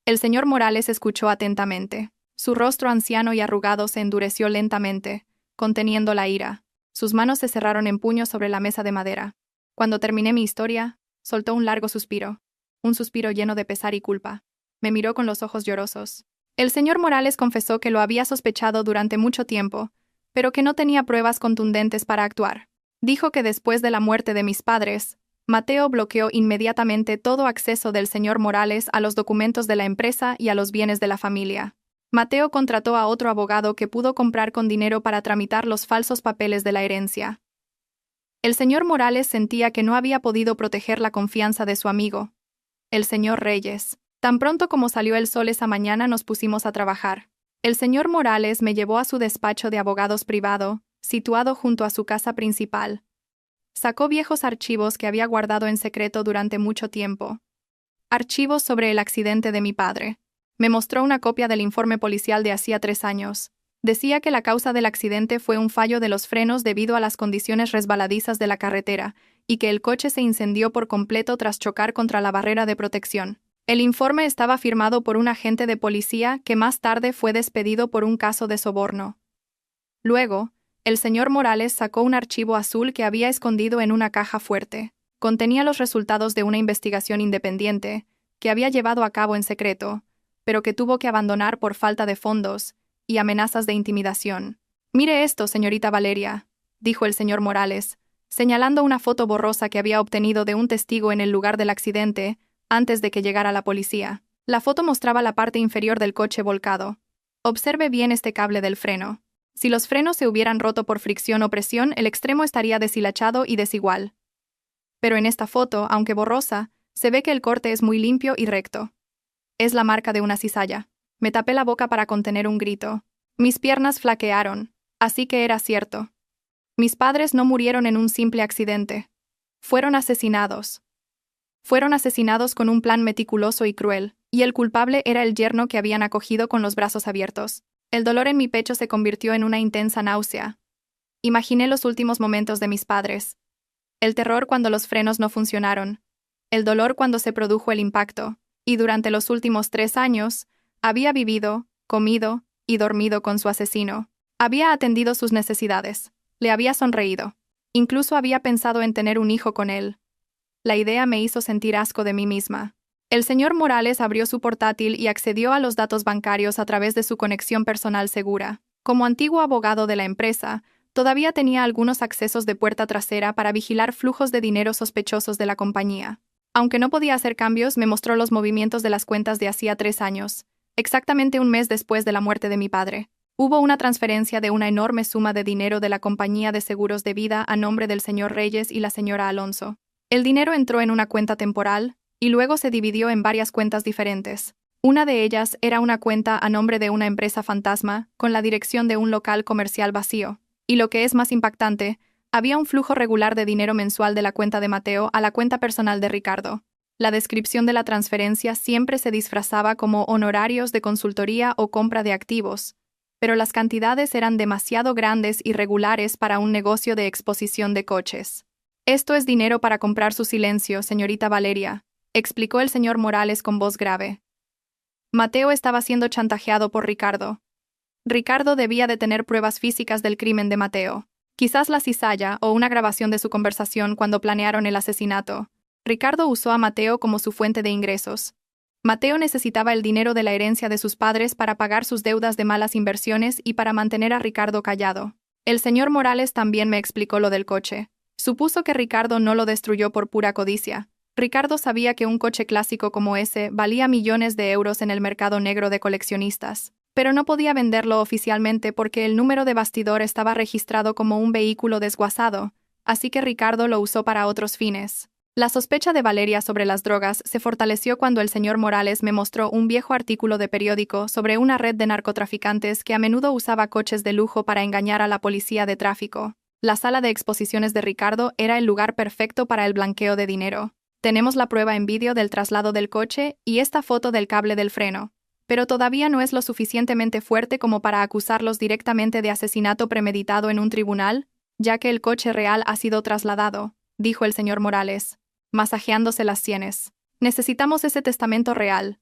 El señor Morales escuchó atentamente. Su rostro anciano y arrugado se endureció lentamente, conteniendo la ira. Sus manos se cerraron en puños sobre la mesa de madera. Cuando terminé mi historia, soltó un largo suspiro. Un suspiro lleno de pesar y culpa. Me miró con los ojos llorosos. El señor Morales confesó que lo había sospechado durante mucho tiempo, pero que no tenía pruebas contundentes para actuar. Dijo que después de la muerte de mis padres, Mateo bloqueó inmediatamente todo acceso del señor Morales a los documentos de la empresa y a los bienes de la familia. Mateo contrató a otro abogado que pudo comprar con dinero para tramitar los falsos papeles de la herencia. El señor Morales sentía que no había podido proteger la confianza de su amigo, el señor Reyes. Tan pronto como salió el sol esa mañana nos pusimos a trabajar. El señor Morales me llevó a su despacho de abogados privado, situado junto a su casa principal. Sacó viejos archivos que había guardado en secreto durante mucho tiempo. Archivos sobre el accidente de mi padre. Me mostró una copia del informe policial de hacía 3 años. Decía que la causa del accidente fue un fallo de los frenos debido a las condiciones resbaladizas de la carretera, y que el coche se incendió por completo tras chocar contra la barrera de protección. El informe estaba firmado por un agente de policía que más tarde fue despedido por un caso de soborno. Luego, el señor Morales sacó un archivo azul que había escondido en una caja fuerte. Contenía los resultados de una investigación independiente, que había llevado a cabo en secreto, pero que tuvo que abandonar por falta de fondos y amenazas de intimidación. «Mire esto, señorita Valeria», dijo el señor Morales, señalando una foto borrosa que había obtenido de un testigo en el lugar del accidente antes de que llegara la policía. La foto mostraba la parte inferior del coche volcado. Observe bien este cable del freno. Si los frenos se hubieran roto por fricción o presión, el extremo estaría deshilachado y desigual. Pero en esta foto, aunque borrosa, se ve que el corte es muy limpio y recto. Es la marca de una cizalla. Me tapé la boca para contener un grito. Mis piernas flaquearon, así que era cierto. Mis padres no murieron en un simple accidente. Fueron asesinados. Fueron asesinados con un plan meticuloso y cruel, y el culpable era el yerno que habían acogido con los brazos abiertos. El dolor en mi pecho se convirtió en una intensa náusea. Imaginé los últimos momentos de mis padres. El terror cuando los frenos no funcionaron. El dolor cuando se produjo el impacto. Y durante los últimos 3 años, había vivido, comido y dormido con su asesino. Había atendido sus necesidades. Le había sonreído. Incluso había pensado en tener un hijo con él. La idea me hizo sentir asco de mí misma. El señor Morales abrió su portátil y accedió a los datos bancarios a través de su conexión personal segura. Como antiguo abogado de la empresa, todavía tenía algunos accesos de puerta trasera para vigilar flujos de dinero sospechosos de la compañía. Aunque no podía hacer cambios, me mostró los movimientos de las cuentas de hacía 3 años, exactamente un mes después de la muerte de mi padre. Hubo una transferencia de una enorme suma de dinero de la compañía de seguros de vida a nombre del señor Reyes y la señora Alonso. El dinero entró en una cuenta temporal, y luego se dividió en varias cuentas diferentes. Una de ellas era una cuenta a nombre de una empresa fantasma, con la dirección de un local comercial vacío. Y lo que es más impactante, había un flujo regular de dinero mensual de la cuenta de Mateo a la cuenta personal de Ricardo. La descripción de la transferencia siempre se disfrazaba como honorarios de consultoría o compra de activos, pero las cantidades eran demasiado grandes y regulares para un negocio de exposición de coches. «Esto es dinero para comprar su silencio, señorita Valeria», explicó el señor Morales con voz grave. Mateo estaba siendo chantajeado por Ricardo. Ricardo debía de tener pruebas físicas del crimen de Mateo. Quizás la cizalla o una grabación de su conversación cuando planearon el asesinato. Ricardo usó a Mateo como su fuente de ingresos. Mateo necesitaba el dinero de la herencia de sus padres para pagar sus deudas de malas inversiones y para mantener a Ricardo callado. El señor Morales también me explicó lo del coche. Supuso que Ricardo no lo destruyó por pura codicia. Ricardo sabía que un coche clásico como ese valía millones de euros en el mercado negro de coleccionistas, pero no podía venderlo oficialmente porque el número de bastidor estaba registrado como un vehículo desguazado, así que Ricardo lo usó para otros fines. La sospecha de Valeria sobre las drogas se fortaleció cuando el señor Morales me mostró un viejo artículo de periódico sobre una red de narcotraficantes que a menudo usaba coches de lujo para engañar a la policía de tráfico. La sala de exposiciones de Ricardo era el lugar perfecto para el blanqueo de dinero. Tenemos la prueba en vídeo del traslado del coche y esta foto del cable del freno, pero todavía no es lo suficientemente fuerte como para acusarlos directamente de asesinato premeditado en un tribunal, ya que el coche real ha sido trasladado, dijo el señor Morales, masajeándose las sienes. Necesitamos ese testamento real.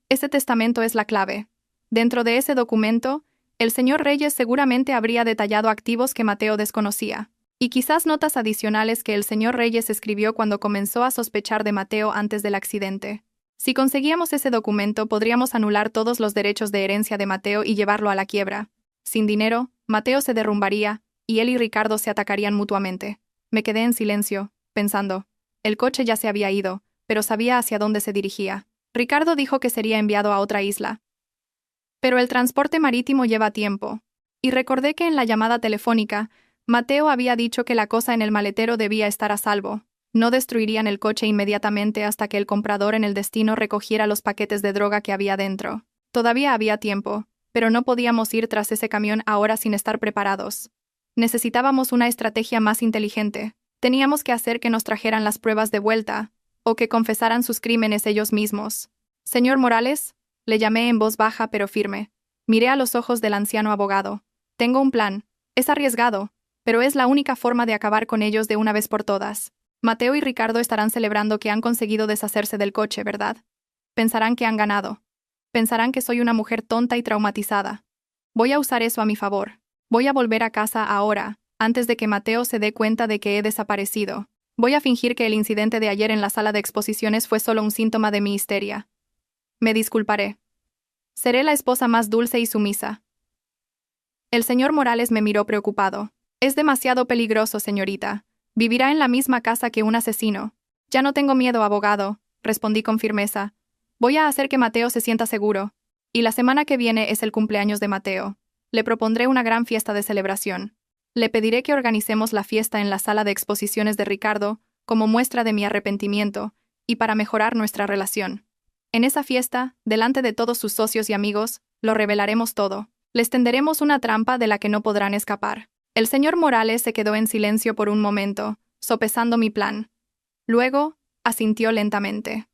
Ese testamento es la clave. Dentro de ese documento, el señor Reyes seguramente habría detallado activos que Mateo desconocía, y quizás notas adicionales que el señor Reyes escribió cuando comenzó a sospechar de Mateo antes del accidente. Si conseguíamos ese documento, podríamos anular todos los derechos de herencia de Mateo y llevarlo a la quiebra. Sin dinero, Mateo se derrumbaría, y él y Ricardo se atacarían mutuamente. Me quedé en silencio, pensando. El coche ya se había ido, pero sabía hacia dónde se dirigía. Ricardo dijo que sería enviado a otra isla. Pero el transporte marítimo lleva tiempo. Y recordé que en la llamada telefónica, Mateo había dicho que la cosa en el maletero debía estar a salvo. No destruirían el coche inmediatamente hasta que el comprador en el destino recogiera los paquetes de droga que había dentro. Todavía había tiempo, pero no podíamos ir tras ese camión ahora sin estar preparados. Necesitábamos una estrategia más inteligente. Teníamos que hacer que nos trajeran las pruebas de vuelta, o que confesaran sus crímenes ellos mismos. Señor Morales, le llamé en voz baja pero firme. Miré a los ojos del anciano abogado. Tengo un plan. Es arriesgado, pero es la única forma de acabar con ellos de una vez por todas. Mateo y Ricardo estarán celebrando que han conseguido deshacerse del coche, ¿verdad? Pensarán que han ganado. Pensarán que soy una mujer tonta y traumatizada. Voy a usar eso a mi favor. Voy a volver a casa ahora, antes de que Mateo se dé cuenta de que he desaparecido. Voy a fingir que el incidente de ayer en la sala de exposiciones fue solo un síntoma de mi histeria. Me disculparé. Seré la esposa más dulce y sumisa. El señor Morales me miró preocupado. Es demasiado peligroso, señorita. Vivirá en la misma casa que un asesino. Ya no tengo miedo, abogado, respondí con firmeza. Voy a hacer que Mateo se sienta seguro. Y la semana que viene es el cumpleaños de Mateo. Le propondré una gran fiesta de celebración. Le pediré que organicemos la fiesta en la sala de exposiciones de Ricardo, como muestra de mi arrepentimiento, y para mejorar nuestra relación. En esa fiesta, delante de todos sus socios y amigos, lo revelaremos todo. Les tenderemos una trampa de la que no podrán escapar. El señor Morales se quedó en silencio por un momento, sopesando mi plan. Luego, asintió lentamente.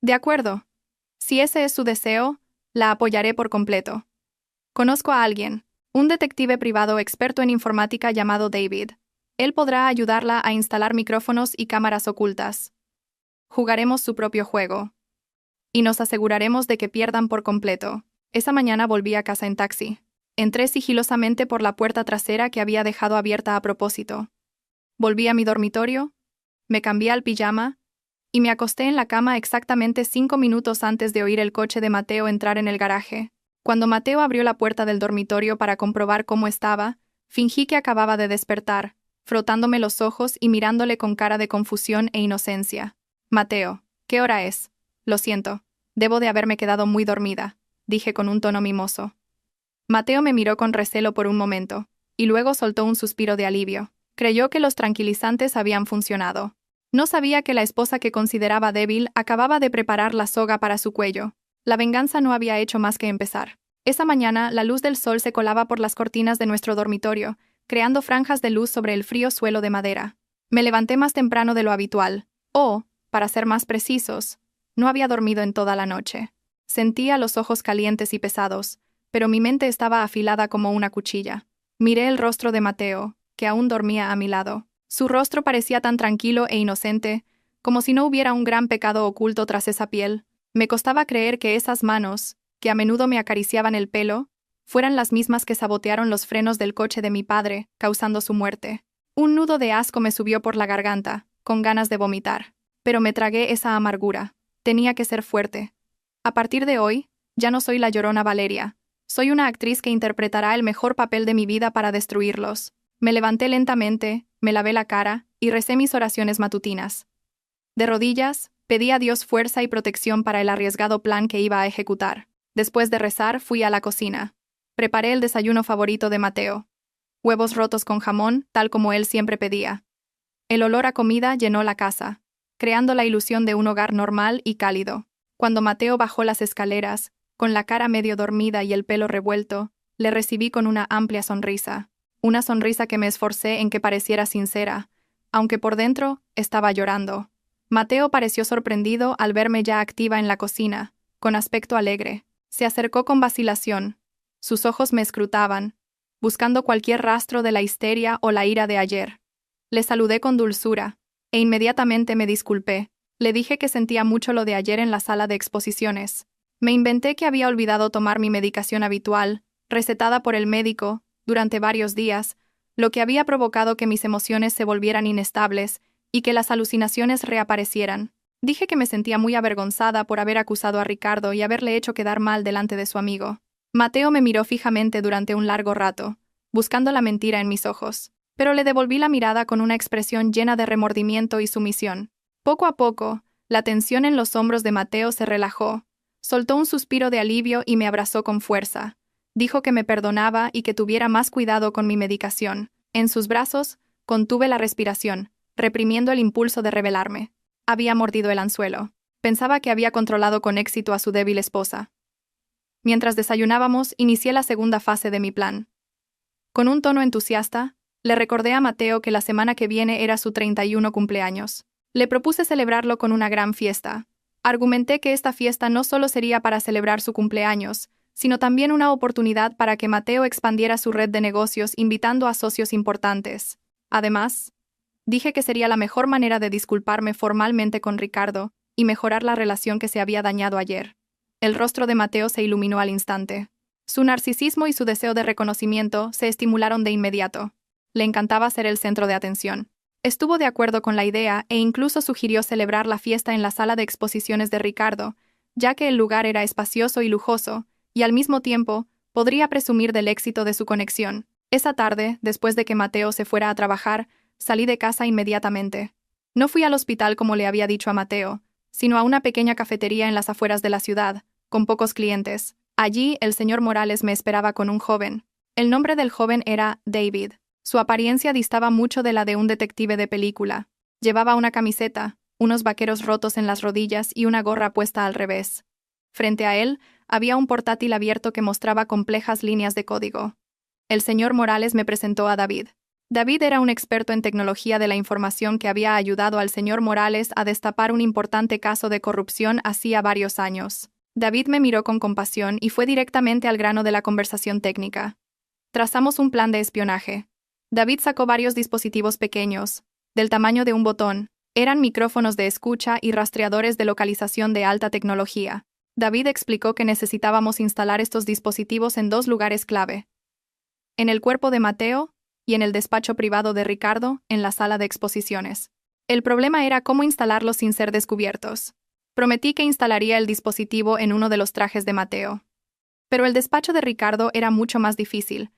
De acuerdo. Si ese es su deseo, la apoyaré por completo. Conozco a alguien, un detective privado experto en informática llamado David. Él podrá ayudarla a instalar micrófonos y cámaras ocultas. Jugaremos su propio juego. Y nos aseguraremos de que pierdan por completo. Esa mañana volví a casa en taxi. Entré sigilosamente por la puerta trasera que había dejado abierta a propósito. Volví a mi dormitorio, me cambié al pijama, y me acosté en la cama exactamente 5 minutos antes de oír el coche de Mateo entrar en el garaje. Cuando Mateo abrió la puerta del dormitorio para comprobar cómo estaba, fingí que acababa de despertar, frotándome los ojos y mirándole con cara de confusión e inocencia. Mateo, ¿qué hora es? Lo siento, debo de haberme quedado muy dormida, dije con un tono mimoso. Mateo me miró con recelo por un momento, y luego soltó un suspiro de alivio. Creyó que los tranquilizantes habían funcionado. No sabía que la esposa que consideraba débil acababa de preparar la soga para su cuello. La venganza no había hecho más que empezar. Esa mañana, la luz del sol se colaba por las cortinas de nuestro dormitorio, creando franjas de luz sobre el frío suelo de madera. Me levanté más temprano de lo habitual. Para ser más precisos, no había dormido en toda la noche. Sentía los ojos calientes y pesados, pero mi mente estaba afilada como una cuchilla. Miré el rostro de Mateo, que aún dormía a mi lado. Su rostro parecía tan tranquilo e inocente, como si no hubiera un gran pecado oculto tras esa piel. Me costaba creer que esas manos, que a menudo me acariciaban el pelo, fueran las mismas que sabotearon los frenos del coche de mi padre, causando su muerte. Un nudo de asco me subió por la garganta, con ganas de vomitar. Pero me tragué esa amargura. Tenía que ser fuerte. A partir de hoy, ya no soy la llorona Valeria. Soy una actriz que interpretará el mejor papel de mi vida para destruirlos. Me levanté lentamente, me lavé la cara y recé mis oraciones matutinas. De rodillas, pedí a Dios fuerza y protección para el arriesgado plan que iba a ejecutar. Después de rezar, fui a la cocina. Preparé el desayuno favorito de Mateo. Huevos rotos con jamón, tal como él siempre pedía. El olor a comida llenó la casa, creando la ilusión de un hogar normal y cálido. Cuando Mateo bajó las escaleras, con la cara medio dormida y el pelo revuelto, le recibí con una amplia sonrisa. Una sonrisa que me esforcé en que pareciera sincera, aunque por dentro estaba llorando. Mateo pareció sorprendido al verme ya activa en la cocina, con aspecto alegre. Se acercó con vacilación. Sus ojos me escrutaban, buscando cualquier rastro de la histeria o la ira de ayer. Le saludé con dulzura, e inmediatamente me disculpé. Le dije que sentía mucho lo de ayer en la sala de exposiciones. Me inventé que había olvidado tomar mi medicación habitual, recetada por el médico, durante varios días, lo que había provocado que mis emociones se volvieran inestables y que las alucinaciones reaparecieran. Dije que me sentía muy avergonzada por haber acusado a Ricardo y haberle hecho quedar mal delante de su amigo. Mateo me miró fijamente durante un largo rato, buscando la mentira en mis ojos, pero le devolví la mirada con una expresión llena de remordimiento y sumisión. Poco a poco, la tensión en los hombros de Mateo se relajó, soltó un suspiro de alivio y me abrazó con fuerza. Dijo que me perdonaba y que tuviera más cuidado con mi medicación. En sus brazos, contuve la respiración, reprimiendo el impulso de rebelarme. Había mordido el anzuelo. Pensaba que había controlado con éxito a su débil esposa. Mientras desayunábamos, inicié la segunda fase de mi plan. Con un tono entusiasta, le recordé a Mateo que la semana que viene era su 31 cumpleaños. Le propuse celebrarlo con una gran fiesta. Argumenté que esta fiesta no solo sería para celebrar su cumpleaños, sino también una oportunidad para que Mateo expandiera su red de negocios invitando a socios importantes. Además, dije que sería la mejor manera de disculparme formalmente con Ricardo y mejorar la relación que se había dañado ayer. El rostro de Mateo se iluminó al instante. Su narcisismo y su deseo de reconocimiento se estimularon de inmediato. Le encantaba ser el centro de atención. Estuvo de acuerdo con la idea e incluso sugirió celebrar la fiesta en la sala de exposiciones de Ricardo, ya que el lugar era espacioso y lujoso, y al mismo tiempo podría presumir del éxito de su conexión. Esa tarde, después de que Mateo se fuera a trabajar, salí de casa inmediatamente. No fui al hospital como le había dicho a Mateo, sino a una pequeña cafetería en las afueras de la ciudad, con pocos clientes. Allí, el señor Morales me esperaba con un joven. El nombre del joven era David. Su apariencia distaba mucho de la de un detective de película. Llevaba una camiseta, unos vaqueros rotos en las rodillas y una gorra puesta al revés. Frente a él, había un portátil abierto que mostraba complejas líneas de código. El señor Morales me presentó a David. David era un experto en tecnología de la información que había ayudado al señor Morales a destapar un importante caso de corrupción hacía varios años. David me miró con compasión y fue directamente al grano de la conversación técnica. Trazamos un plan de espionaje. David sacó varios dispositivos pequeños, del tamaño de un botón. Eran micrófonos de escucha y rastreadores de localización de alta tecnología. David explicó que necesitábamos instalar estos dispositivos en 2 lugares clave: en el cuerpo de Mateo y en el despacho privado de Ricardo, en la sala de exposiciones. El problema era cómo instalarlos sin ser descubiertos. Prometí que instalaría el dispositivo en uno de los trajes de Mateo. Pero el despacho de Ricardo era mucho más difícil,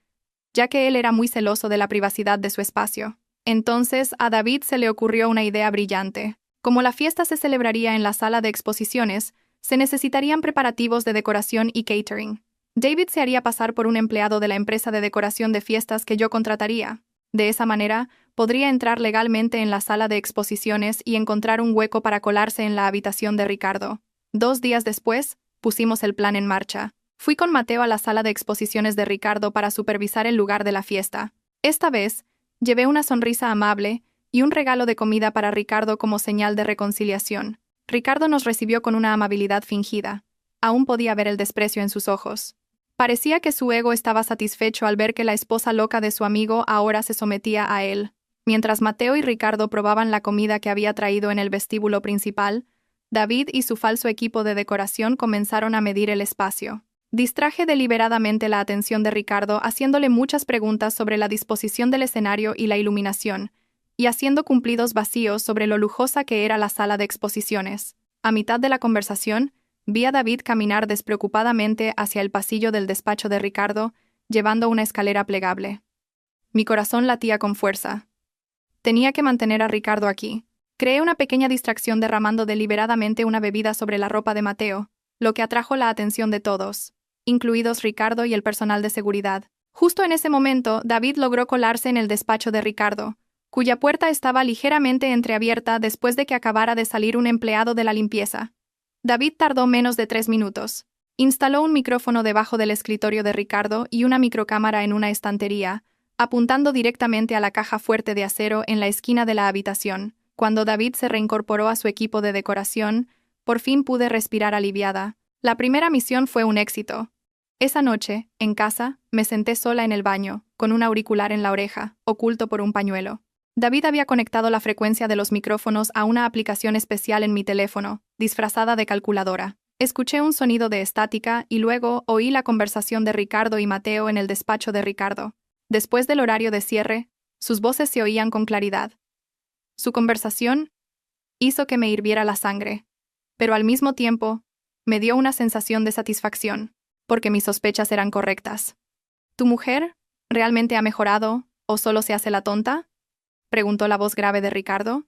ya que él era muy celoso de la privacidad de su espacio. Entonces, a David se le ocurrió una idea brillante. Como la fiesta se celebraría en la sala de exposiciones, se necesitarían preparativos de decoración y catering. David se haría pasar por un empleado de la empresa de decoración de fiestas que yo contrataría. De esa manera, podría entrar legalmente en la sala de exposiciones y encontrar un hueco para colarse en la habitación de Ricardo. 2 días después, pusimos el plan en marcha. Fui con Mateo a la sala de exposiciones de Ricardo para supervisar el lugar de la fiesta. Esta vez, llevé una sonrisa amable y un regalo de comida para Ricardo como señal de reconciliación. Ricardo nos recibió con una amabilidad fingida. Aún podía ver el desprecio en sus ojos. Parecía que su ego estaba satisfecho al ver que la esposa loca de su amigo ahora se sometía a él. Mientras Mateo y Ricardo probaban la comida que había traído en el vestíbulo principal, David y su falso equipo de decoración comenzaron a medir el espacio. Distraje deliberadamente la atención de Ricardo haciéndole muchas preguntas sobre la disposición del escenario y la iluminación, y haciendo cumplidos vacíos sobre lo lujosa que era la sala de exposiciones. A mitad de la conversación, vi a David caminar despreocupadamente hacia el pasillo del despacho de Ricardo, llevando una escalera plegable. Mi corazón latía con fuerza. Tenía que mantener a Ricardo aquí. Creé una pequeña distracción derramando deliberadamente una bebida sobre la ropa de Mateo, lo que atrajo la atención de todos, incluidos Ricardo y el personal de seguridad. Justo en ese momento, David logró colarse en el despacho de Ricardo, cuya puerta estaba ligeramente entreabierta después de que acabara de salir un empleado de la limpieza. David tardó menos de 3 minutos. Instaló un micrófono debajo del escritorio de Ricardo y una microcámara en una estantería, apuntando directamente a la caja fuerte de acero en la esquina de la habitación. Cuando David se reincorporó a su equipo de decoración, por fin pude respirar aliviada. La primera misión fue un éxito. Esa noche, en casa, me senté sola en el baño, con un auricular en la oreja, oculto por un pañuelo. David había conectado la frecuencia de los micrófonos a una aplicación especial en mi teléfono, disfrazada de calculadora. Escuché un sonido de estática y luego oí la conversación de Ricardo y Mateo en el despacho de Ricardo. Después del horario de cierre, sus voces se oían con claridad. Su conversación hizo que me hirviera la sangre, pero al mismo tiempo, me dio una sensación de satisfacción, porque mis sospechas eran correctas. ¿Tu mujer realmente ha mejorado o solo se hace la tonta?, preguntó la voz grave de Ricardo.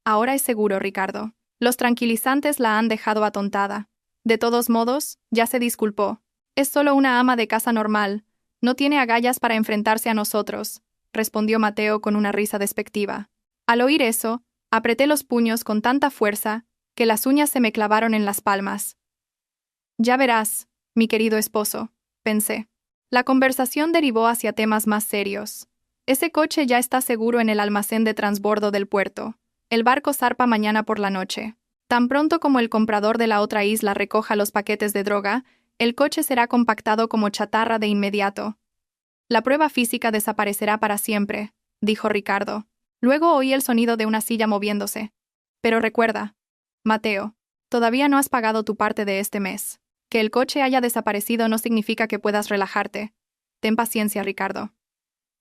Ahora es seguro, Ricardo. Los tranquilizantes la han dejado atontada. De todos modos, ya se disculpó. Es solo una ama de casa normal. No tiene agallas para enfrentarse a nosotros, respondió Mateo con una risa despectiva. Al oír eso, apreté los puños con tanta fuerza que las uñas se me clavaron en las palmas. Ya verás, mi querido esposo, pensé. La conversación derivó hacia temas más serios. Ese coche ya está seguro en el almacén de transbordo del puerto. El barco zarpa mañana por la noche. Tan pronto como el comprador de la otra isla recoja los paquetes de droga, el coche será compactado como chatarra de inmediato. La prueba física desaparecerá para siempre, dijo Ricardo. Luego oí el sonido de una silla moviéndose. Pero recuerda, Mateo, todavía no has pagado tu parte de este mes. Que el coche haya desaparecido no significa que puedas relajarte. Ten paciencia, Ricardo.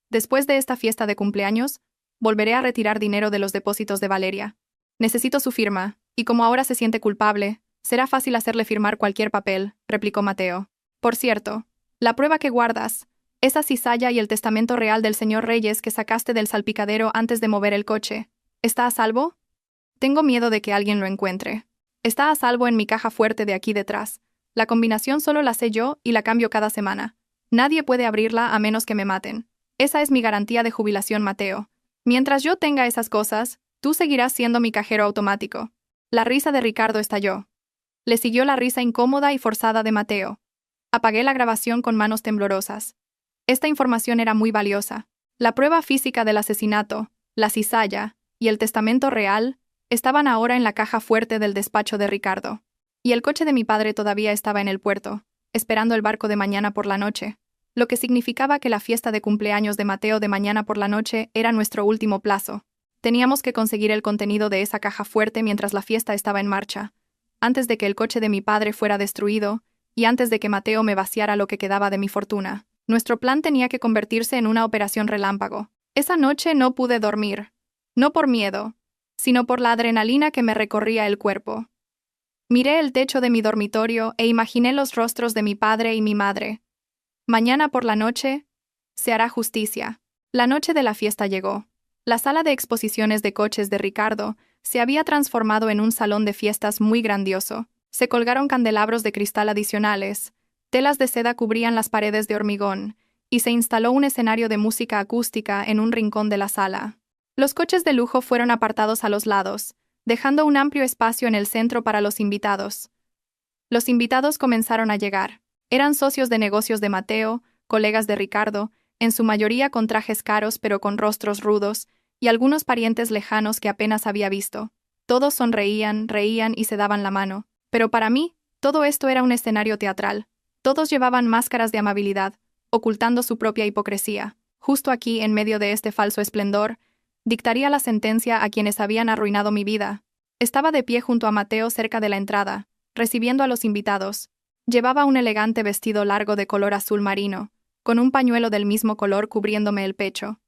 Después de esta fiesta de cumpleaños, volveré a retirar dinero de los depósitos de Valeria. Necesito su firma, y como ahora se siente culpable, será fácil hacerle firmar cualquier papel, replicó Mateo. Por cierto, la prueba que guardas, esa cizalla y el testamento real del señor Reyes que sacaste del salpicadero antes de mover el coche, ¿está a salvo? Tengo miedo de que alguien lo encuentre. Está a salvo en mi caja fuerte de aquí detrás. La combinación solo la sé yo y la cambio cada semana. Nadie puede abrirla a menos que me maten. Esa es mi garantía de jubilación, Mateo. Mientras yo tenga esas cosas, tú seguirás siendo mi cajero automático. La risa de Ricardo estalló. Le siguió la risa incómoda y forzada de Mateo. Apagué la grabación con manos temblorosas. Esta información era muy valiosa. La prueba física del asesinato, la cizalla y el testamento real estaban ahora en la caja fuerte del despacho de Ricardo. Y el coche de mi padre todavía estaba en el puerto, esperando el barco de mañana por la noche, lo que significaba que la fiesta de cumpleaños de Mateo de mañana por la noche era nuestro último plazo. Teníamos que conseguir el contenido de esa caja fuerte mientras la fiesta estaba en marcha, antes de que el coche de mi padre fuera destruido y antes de que Mateo me vaciara lo que quedaba de mi fortuna. Nuestro plan tenía que convertirse en una operación relámpago. Esa noche no pude dormir, no por miedo, sino por la adrenalina que me recorría el cuerpo. Miré el techo de mi dormitorio e imaginé los rostros de mi padre y mi madre. Mañana por la noche se hará justicia. La noche de la fiesta llegó. La sala de exposiciones de coches de Ricardo se había transformado en un salón de fiestas muy grandioso. Se colgaron candelabros de cristal adicionales, telas de seda cubrían las paredes de hormigón, y se instaló un escenario de música acústica en un rincón de la sala. Los coches de lujo fueron apartados a los lados, dejando un amplio espacio en el centro para los invitados. Los invitados comenzaron a llegar. Eran socios de negocios de Mateo, colegas de Ricardo, en su mayoría con trajes caros pero con rostros rudos, y algunos parientes lejanos que apenas había visto. Todos sonreían, reían y se daban la mano. Pero para mí, todo esto era un escenario teatral. Todos llevaban máscaras de amabilidad, ocultando su propia hipocresía. Justo aquí, en medio de este falso esplendor, dictaría la sentencia a quienes habían arruinado mi vida. Estaba de pie junto a Mateo cerca de la entrada, recibiendo a los invitados. Llevaba un elegante vestido largo de color azul marino, con un pañuelo del mismo color cubriéndome el pecho.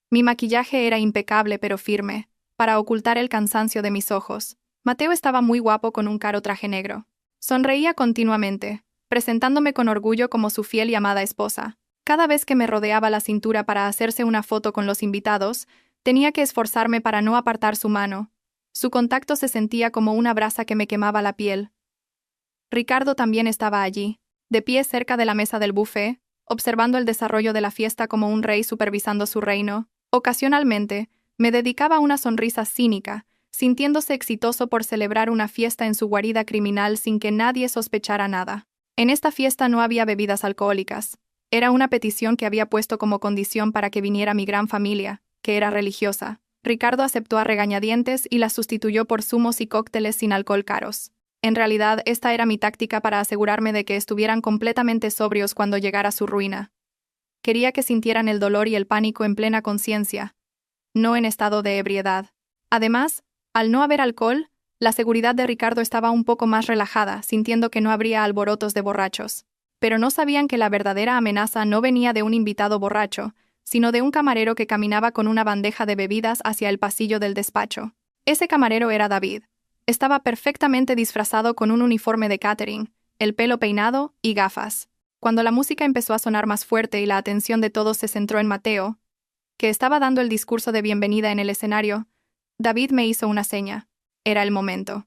Mi maquillaje era impecable pero firme, para ocultar el cansancio de mis ojos. Mateo estaba muy guapo con un caro traje negro. Sonreía continuamente, presentándome con orgullo como su fiel y amada esposa. Cada vez que me rodeaba la cintura para hacerse una foto con los invitados, tenía que esforzarme para no apartar su mano. Su contacto se sentía como una brasa que me quemaba la piel. Ricardo también estaba allí, de pie cerca de la mesa del buffet, observando el desarrollo de la fiesta como un rey supervisando su reino. Ocasionalmente, me dedicaba una sonrisa cínica, sintiéndose exitoso por celebrar una fiesta en su guarida criminal sin que nadie sospechara nada. En esta fiesta no había bebidas alcohólicas. Era una petición que había puesto como condición para que viniera mi gran familia, que era religiosa. Ricardo aceptó a regañadientes y la sustituyó por zumos y cócteles sin alcohol caros. En realidad, esta era mi táctica para asegurarme de que estuvieran completamente sobrios cuando llegara su ruina. Quería que sintieran el dolor y el pánico en plena conciencia, no en estado de ebriedad. Además, al no haber alcohol, la seguridad de Ricardo estaba un poco más relajada, sintiendo que no habría alborotos de borrachos. Pero no sabían que la verdadera amenaza no venía de un invitado borracho, sino de un camarero que caminaba con una bandeja de bebidas hacia el pasillo del despacho. Ese camarero era David. Estaba perfectamente disfrazado con un uniforme de catering, el pelo peinado y gafas. Cuando la música empezó a sonar más fuerte y la atención de todos se centró en Mateo, que estaba dando el discurso de bienvenida en el escenario, David me hizo una seña. Era el momento.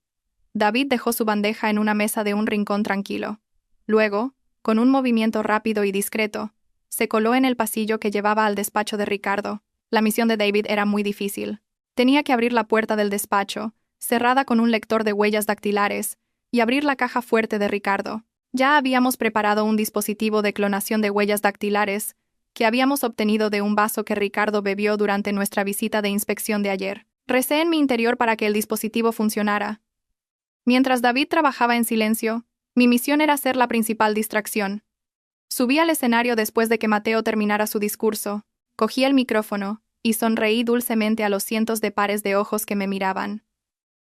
David dejó su bandeja en una mesa de un rincón tranquilo. Luego, con un movimiento rápido y discreto, se coló en el pasillo que llevaba al despacho de Ricardo. La misión de David era muy difícil. Tenía que abrir la puerta del despacho, cerrada con un lector de huellas dactilares, y abrir la caja fuerte de Ricardo. Ya habíamos preparado un dispositivo de clonación de huellas dactilares que habíamos obtenido de un vaso que Ricardo bebió durante nuestra visita de inspección de ayer. Recé en mi interior para que el dispositivo funcionara. Mientras David trabajaba en silencio, mi misión era ser la principal distracción. Subí al escenario después de que Mateo terminara su discurso, cogí el micrófono y sonreí dulcemente a los cientos de pares de ojos que me miraban.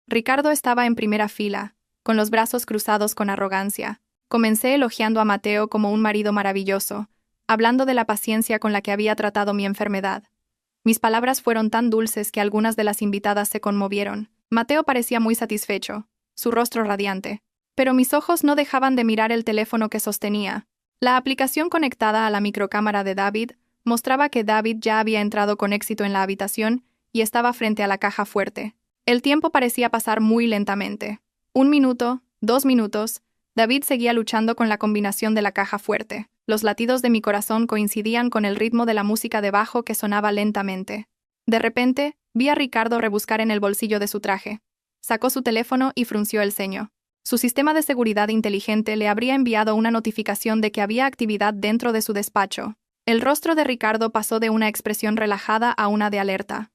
Ricardo estaba en primera fila, con los brazos cruzados con arrogancia. Comencé elogiando a Mateo como un marido maravilloso, hablando de la paciencia con la que había tratado mi enfermedad. Mis palabras fueron tan dulces que algunas de las invitadas se conmovieron. Mateo parecía muy satisfecho, su rostro radiante. Pero mis ojos no dejaban de mirar el teléfono que sostenía. La aplicación conectada a la microcámara de David mostraba que David ya había entrado con éxito en la habitación y estaba frente a la caja fuerte. El tiempo parecía pasar muy lentamente. 1 minuto, 2 minutos, David seguía luchando con la combinación de la caja fuerte. Los latidos de mi corazón coincidían con el ritmo de la música de bajo que sonaba lentamente. De repente, vi a Ricardo rebuscar en el bolsillo de su traje. Sacó su teléfono y frunció el ceño. Su sistema de seguridad inteligente le habría enviado una notificación de que había actividad dentro de su despacho. El rostro de Ricardo pasó de una expresión relajada a una de alerta.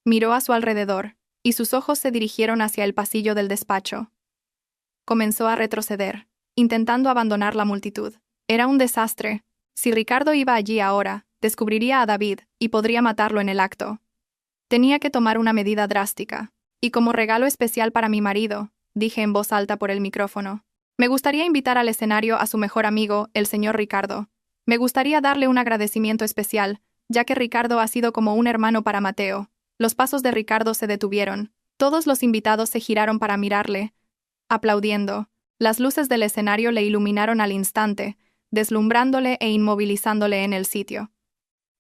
Miró a su alrededor, y sus ojos se dirigieron hacia el pasillo del despacho. Comenzó a retroceder, intentando abandonar la multitud. Era un desastre. Si Ricardo iba allí ahora, descubriría a David y podría matarlo en el acto. Tenía que tomar una medida drástica. Y como regalo especial para mi marido, dije en voz alta por el micrófono, me gustaría invitar al escenario a su mejor amigo, el señor Ricardo. Me gustaría darle un agradecimiento especial, ya que Ricardo ha sido como un hermano para Mateo. Los pasos de Ricardo se detuvieron. Todos los invitados se giraron para mirarle, aplaudiendo. Las luces del escenario le iluminaron al instante, deslumbrándole e inmovilizándole en el sitio.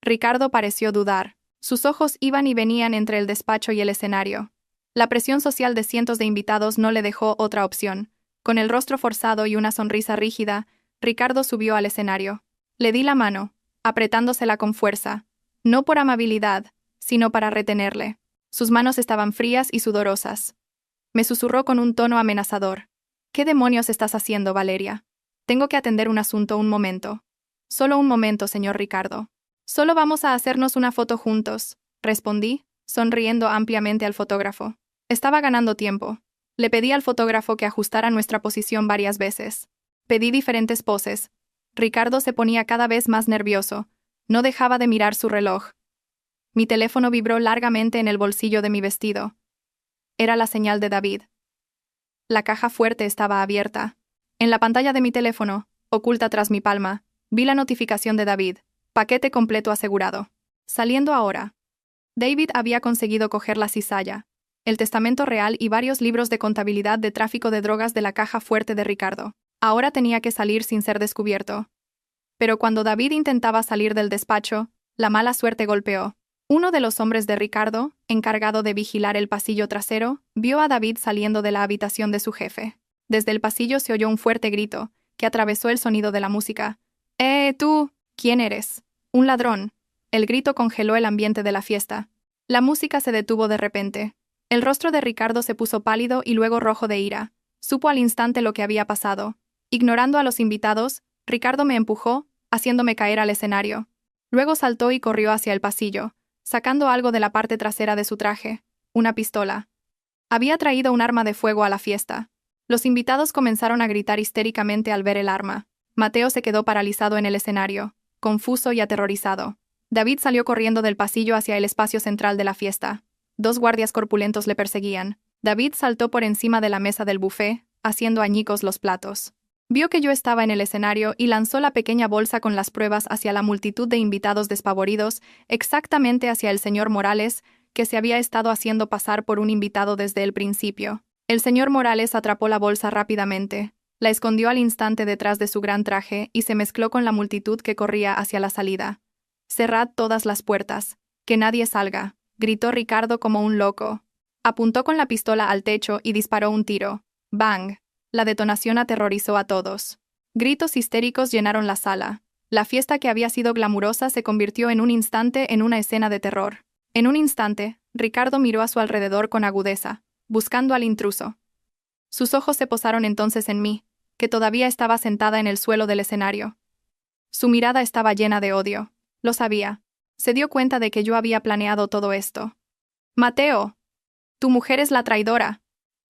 Ricardo pareció dudar. Sus ojos iban y venían entre el despacho y el escenario. La presión social de cientos de invitados no le dejó otra opción. Con el rostro forzado y una sonrisa rígida, Ricardo subió al escenario. Le di la mano, apretándosela con fuerza, no por amabilidad, sino para retenerle. Sus manos estaban frías y sudorosas. Me susurró con un tono amenazador. ¿Qué demonios estás haciendo, Valeria? Tengo que atender un asunto un momento. Solo un momento, señor Ricardo. Solo vamos a hacernos una foto juntos, respondí, sonriendo ampliamente al fotógrafo. Estaba ganando tiempo. Le pedí al fotógrafo que ajustara nuestra posición varias veces. Pedí diferentes poses. Ricardo se ponía cada vez más nervioso. No dejaba de mirar su reloj. Mi teléfono vibró largamente en el bolsillo de mi vestido. Era la señal de David. La caja fuerte estaba abierta. En la pantalla de mi teléfono, oculta tras mi palma, vi la notificación de David. Paquete completo asegurado. Saliendo ahora. David había conseguido coger la cizalla, el testamento real y varios libros de contabilidad de tráfico de drogas de la caja fuerte de Ricardo. Ahora tenía que salir sin ser descubierto. Pero cuando David intentaba salir del despacho, la mala suerte golpeó. Uno de los hombres de Ricardo, encargado de vigilar el pasillo trasero, vio a David saliendo de la habitación de su jefe. Desde el pasillo se oyó un fuerte grito, que atravesó el sonido de la música. Tú! ¿Quién eres? Un ladrón. El grito congeló el ambiente de la fiesta. La música se detuvo de repente. El rostro de Ricardo se puso pálido y luego rojo de ira. Supo al instante lo que había pasado. Ignorando a los invitados, Ricardo me empujó, haciéndome caer al escenario. Luego saltó y corrió hacia el pasillo, sacando algo de la parte trasera de su traje, una pistola. Había traído un arma de fuego a la fiesta. Los invitados comenzaron a gritar histéricamente al ver el arma. Mateo se quedó paralizado en el escenario, confuso y aterrorizado. David salió corriendo del pasillo hacia el espacio central de la fiesta. 2 guardias corpulentos le perseguían. David saltó por encima de la mesa del buffet, haciendo añicos los platos. Vio que yo estaba en el escenario y lanzó la pequeña bolsa con las pruebas hacia la multitud de invitados despavoridos, exactamente hacia el señor Morales, que se había estado haciendo pasar por un invitado desde el principio. El señor Morales atrapó la bolsa rápidamente, la escondió al instante detrás de su gran traje y se mezcló con la multitud que corría hacia la salida. «Cerrad todas las puertas. Que nadie salga», gritó Ricardo como un loco. Apuntó con la pistola al techo y disparó un tiro. ¡Bang! La detonación aterrorizó a todos. Gritos histéricos llenaron la sala. La fiesta que había sido glamurosa se convirtió en un instante en una escena de terror. En un instante, Ricardo miró a su alrededor con agudeza, buscando al intruso. Sus ojos se posaron entonces en mí, que todavía estaba sentada en el suelo del escenario. Su mirada estaba llena de odio. Lo sabía. Se dio cuenta de que yo había planeado todo esto. «Mateo, tu mujer es la traidora»,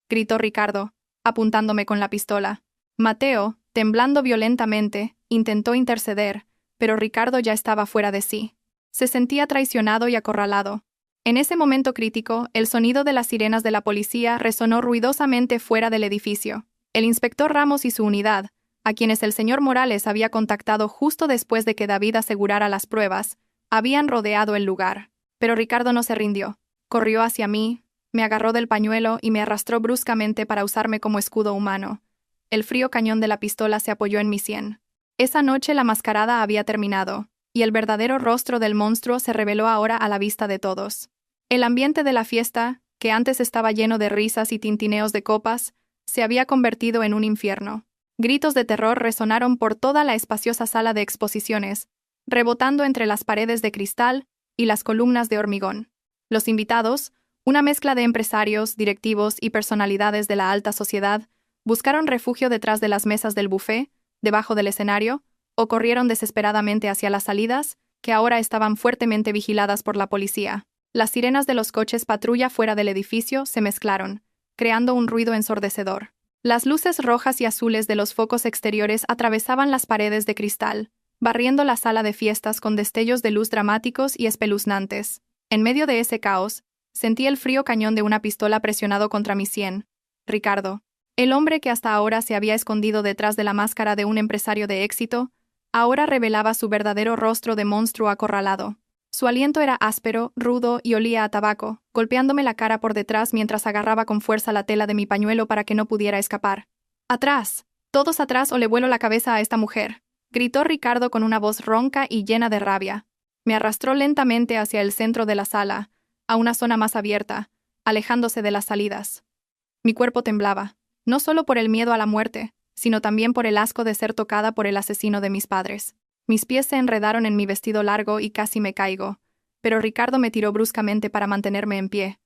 gritó Ricardo, apuntándome con la pistola. Mateo, temblando violentamente, intentó interceder, pero Ricardo ya estaba fuera de sí. Se sentía traicionado y acorralado. En ese momento crítico, el sonido de las sirenas de la policía resonó ruidosamente fuera del edificio. El inspector Ramos y su unidad, a quienes el señor Morales había contactado justo después de que David asegurara las pruebas, habían rodeado el lugar. Pero Ricardo no se rindió. Corrió hacia mí, me agarró del pañuelo y me arrastró bruscamente para usarme como escudo humano. El frío cañón de la pistola se apoyó en mi sien. Esa noche la mascarada había terminado, y el verdadero rostro del monstruo se reveló ahora a la vista de todos. El ambiente de la fiesta, que antes estaba lleno de risas y tintineos de copas, se había convertido en un infierno. Gritos de terror resonaron por toda la espaciosa sala de exposiciones, rebotando entre las paredes de cristal y las columnas de hormigón. Los invitados, una mezcla de empresarios, directivos y personalidades de la alta sociedad, buscaron refugio detrás de las mesas del buffet, debajo del escenario, o corrieron desesperadamente hacia las salidas, que ahora estaban fuertemente vigiladas por la policía. Las sirenas de los coches patrulla fuera del edificio se mezclaron, creando un ruido ensordecedor. Las luces rojas y azules de los focos exteriores atravesaban las paredes de cristal, barriendo la sala de fiestas con destellos de luz dramáticos y espeluznantes. En medio de ese caos, sentí el frío cañón de una pistola presionado contra mi sien. Ricardo, el hombre que hasta ahora se había escondido detrás de la máscara de un empresario de éxito, ahora revelaba su verdadero rostro de monstruo acorralado. Su aliento era áspero, rudo y olía a tabaco, golpeándome la cara por detrás mientras agarraba con fuerza la tela de mi pañuelo para que no pudiera escapar. «¡Atrás! ¡Todos atrás o le vuelo la cabeza a esta mujer!», gritó Ricardo con una voz ronca y llena de rabia. Me arrastró lentamente hacia el centro de la sala, a una zona más abierta, alejándose de las salidas. Mi cuerpo temblaba, no solo por el miedo a la muerte, sino también por el asco de ser tocada por el asesino de mis padres. Mis pies se enredaron en mi vestido largo y casi me caigo, pero Ricardo me tiró bruscamente para mantenerme en pie.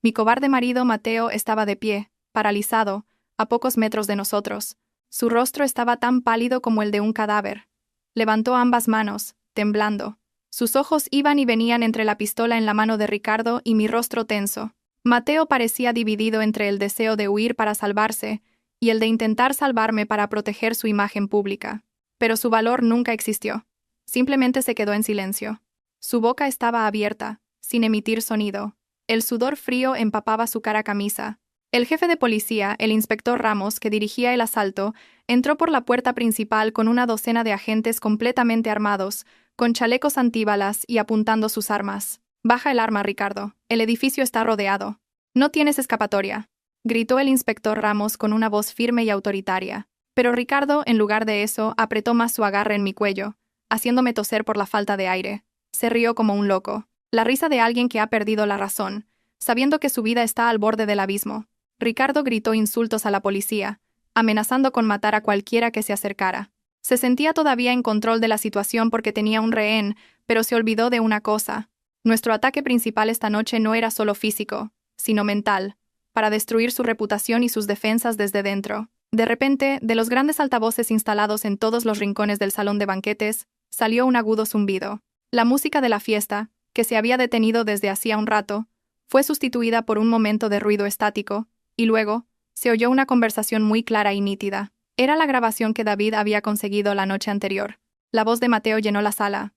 Mi cobarde marido Mateo estaba de pie, paralizado, a pocos metros de nosotros. Su rostro estaba tan pálido como el de un cadáver. Levantó ambas manos, temblando. Sus ojos iban y venían entre la pistola en la mano de Ricardo y mi rostro tenso. Mateo parecía dividido entre el deseo de huir para salvarse y el de intentar salvarme para proteger su imagen pública. Pero su valor nunca existió. Simplemente se quedó en silencio. Su boca estaba abierta, sin emitir sonido. El sudor frío empapaba su cara camisa. El jefe de policía, el inspector Ramos, que dirigía el asalto, entró por la puerta principal con una docena de agentes completamente armados, con chalecos antibalas y apuntando sus armas. «Baja el arma, Ricardo. El edificio está rodeado. No tienes escapatoria», gritó el inspector Ramos con una voz firme y autoritaria. Pero Ricardo, en lugar de eso, apretó más su agarre en mi cuello, haciéndome toser por la falta de aire. Se rió como un loco. La risa de alguien que ha perdido la razón, sabiendo que su vida está al borde del abismo. Ricardo gritó insultos a la policía, amenazando con matar a cualquiera que se acercara. Se sentía todavía en control de la situación porque tenía un rehén, pero se olvidó de una cosa. Nuestro ataque principal esta noche no era solo físico, sino mental, para destruir su reputación y sus defensas desde dentro. De repente, de los grandes altavoces instalados en todos los rincones del salón de banquetes, salió un agudo zumbido. La música de la fiesta, que se había detenido desde hacía un rato, fue sustituida por un momento de ruido estático, y luego, se oyó una conversación muy clara y nítida. Era la grabación que David había conseguido la noche anterior. La voz de Mateo llenó la sala.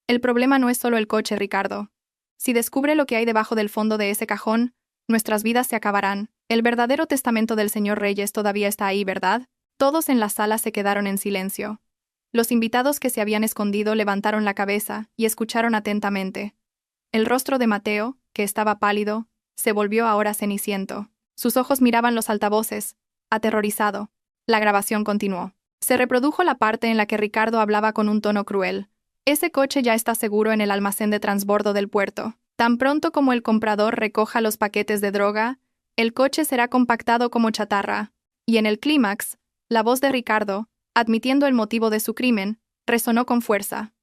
«El problema no es solo el coche, Ricardo. Si descubre lo que hay debajo del fondo de ese cajón, nuestras vidas se acabarán. El verdadero testamento del señor Reyes todavía está ahí, ¿verdad?» Todos en la sala se quedaron en silencio. Los invitados que se habían escondido levantaron la cabeza y escucharon atentamente. El rostro de Mateo, que estaba pálido, se volvió ahora ceniciento. Sus ojos miraban los altavoces, aterrorizado. La grabación continuó. Se reprodujo la parte en la que Ricardo hablaba con un tono cruel. «Ese coche ya está seguro en el almacén de transbordo del puerto. Tan pronto como el comprador recoja los paquetes de droga, el coche será compactado como chatarra». Y en el clímax, la voz de Ricardo, admitiendo el motivo de su crimen, resonó con fuerza.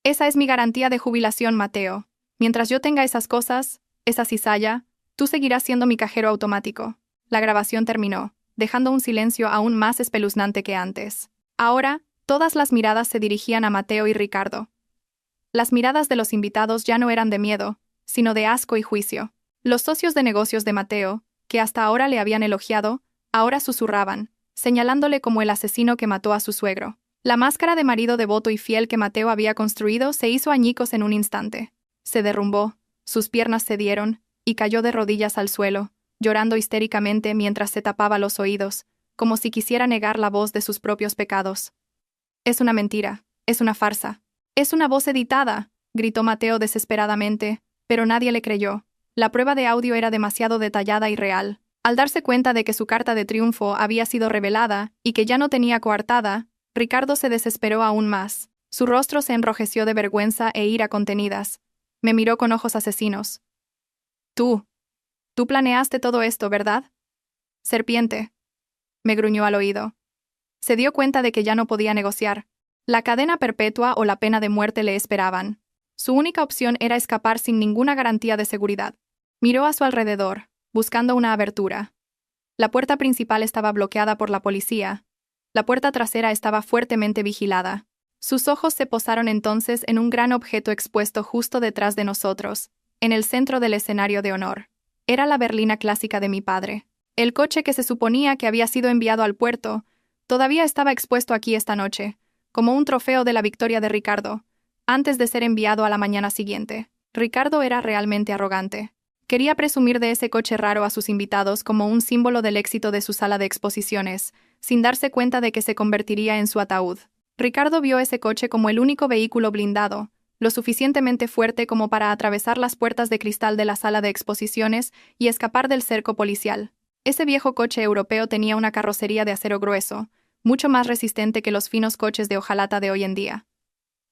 «Esa es mi garantía de jubilación, Mateo. Mientras yo tenga esas cosas, Esa cizalla, tú seguirás siendo mi cajero automático. La grabación terminó, dejando un silencio aún más espeluznante que antes. Ahora, todas las miradas se dirigían a Mateo y Ricardo. Las miradas de los invitados ya no eran de miedo, sino de asco y juicio. Los socios de negocios de Mateo, que hasta ahora le habían elogiado, ahora susurraban, señalándole como el asesino que mató a su suegro. La máscara de marido devoto y fiel que Mateo había construido se hizo añicos en un instante. Se derrumbó, sus piernas cedieron, y cayó de rodillas al suelo, llorando histéricamente mientras se tapaba los oídos, como si quisiera negar la voz de sus propios pecados. «Es una mentira, es una farsa. ¡Es una voz editada!», gritó Mateo desesperadamente, pero nadie le creyó. La prueba de audio era demasiado detallada y real. Al darse cuenta de que su carta de triunfo había sido revelada y que ya no tenía coartada, Ricardo se desesperó aún más. Su rostro se enrojeció de vergüenza e ira contenidas. Me miró con ojos asesinos. Tú planeaste todo esto, ¿verdad? Serpiente. Me gruñó al oído. Se dio cuenta de que ya no podía negociar. La cadena perpetua o la pena de muerte le esperaban. Su única opción era escapar sin ninguna garantía de seguridad. Miró a su alrededor, buscando una abertura. La puerta principal estaba bloqueada por la policía. La puerta trasera estaba fuertemente vigilada. Sus ojos se posaron entonces en un gran objeto expuesto justo detrás de nosotros, en el centro del escenario de honor. Era la berlina clásica de mi padre. El coche que se suponía que había sido enviado al puerto todavía estaba expuesto aquí esta noche, como un trofeo de la victoria de Ricardo, antes de ser enviado a la mañana siguiente. Ricardo era realmente arrogante. Quería presumir de ese coche raro a sus invitados como un símbolo del éxito de su sala de exposiciones, sin darse cuenta de que se convertiría en su ataúd. Ricardo vio ese coche como el único vehículo blindado, lo suficientemente fuerte como para atravesar las puertas de cristal de la sala de exposiciones y escapar del cerco policial. Ese viejo coche europeo tenía una carrocería de acero grueso, mucho más resistente que los finos coches de hojalata de hoy en día.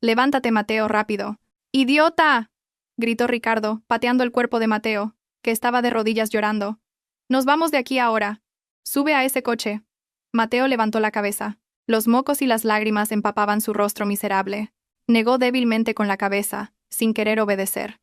«Levántate, Mateo, rápido». «¡Idiota!», gritó Ricardo, pateando el cuerpo de Mateo, que estaba de rodillas llorando. «Nos vamos de aquí ahora. Sube a ese coche». Mateo levantó la cabeza. Los mocos y las lágrimas empapaban su rostro miserable. Negó débilmente con la cabeza, sin querer obedecer.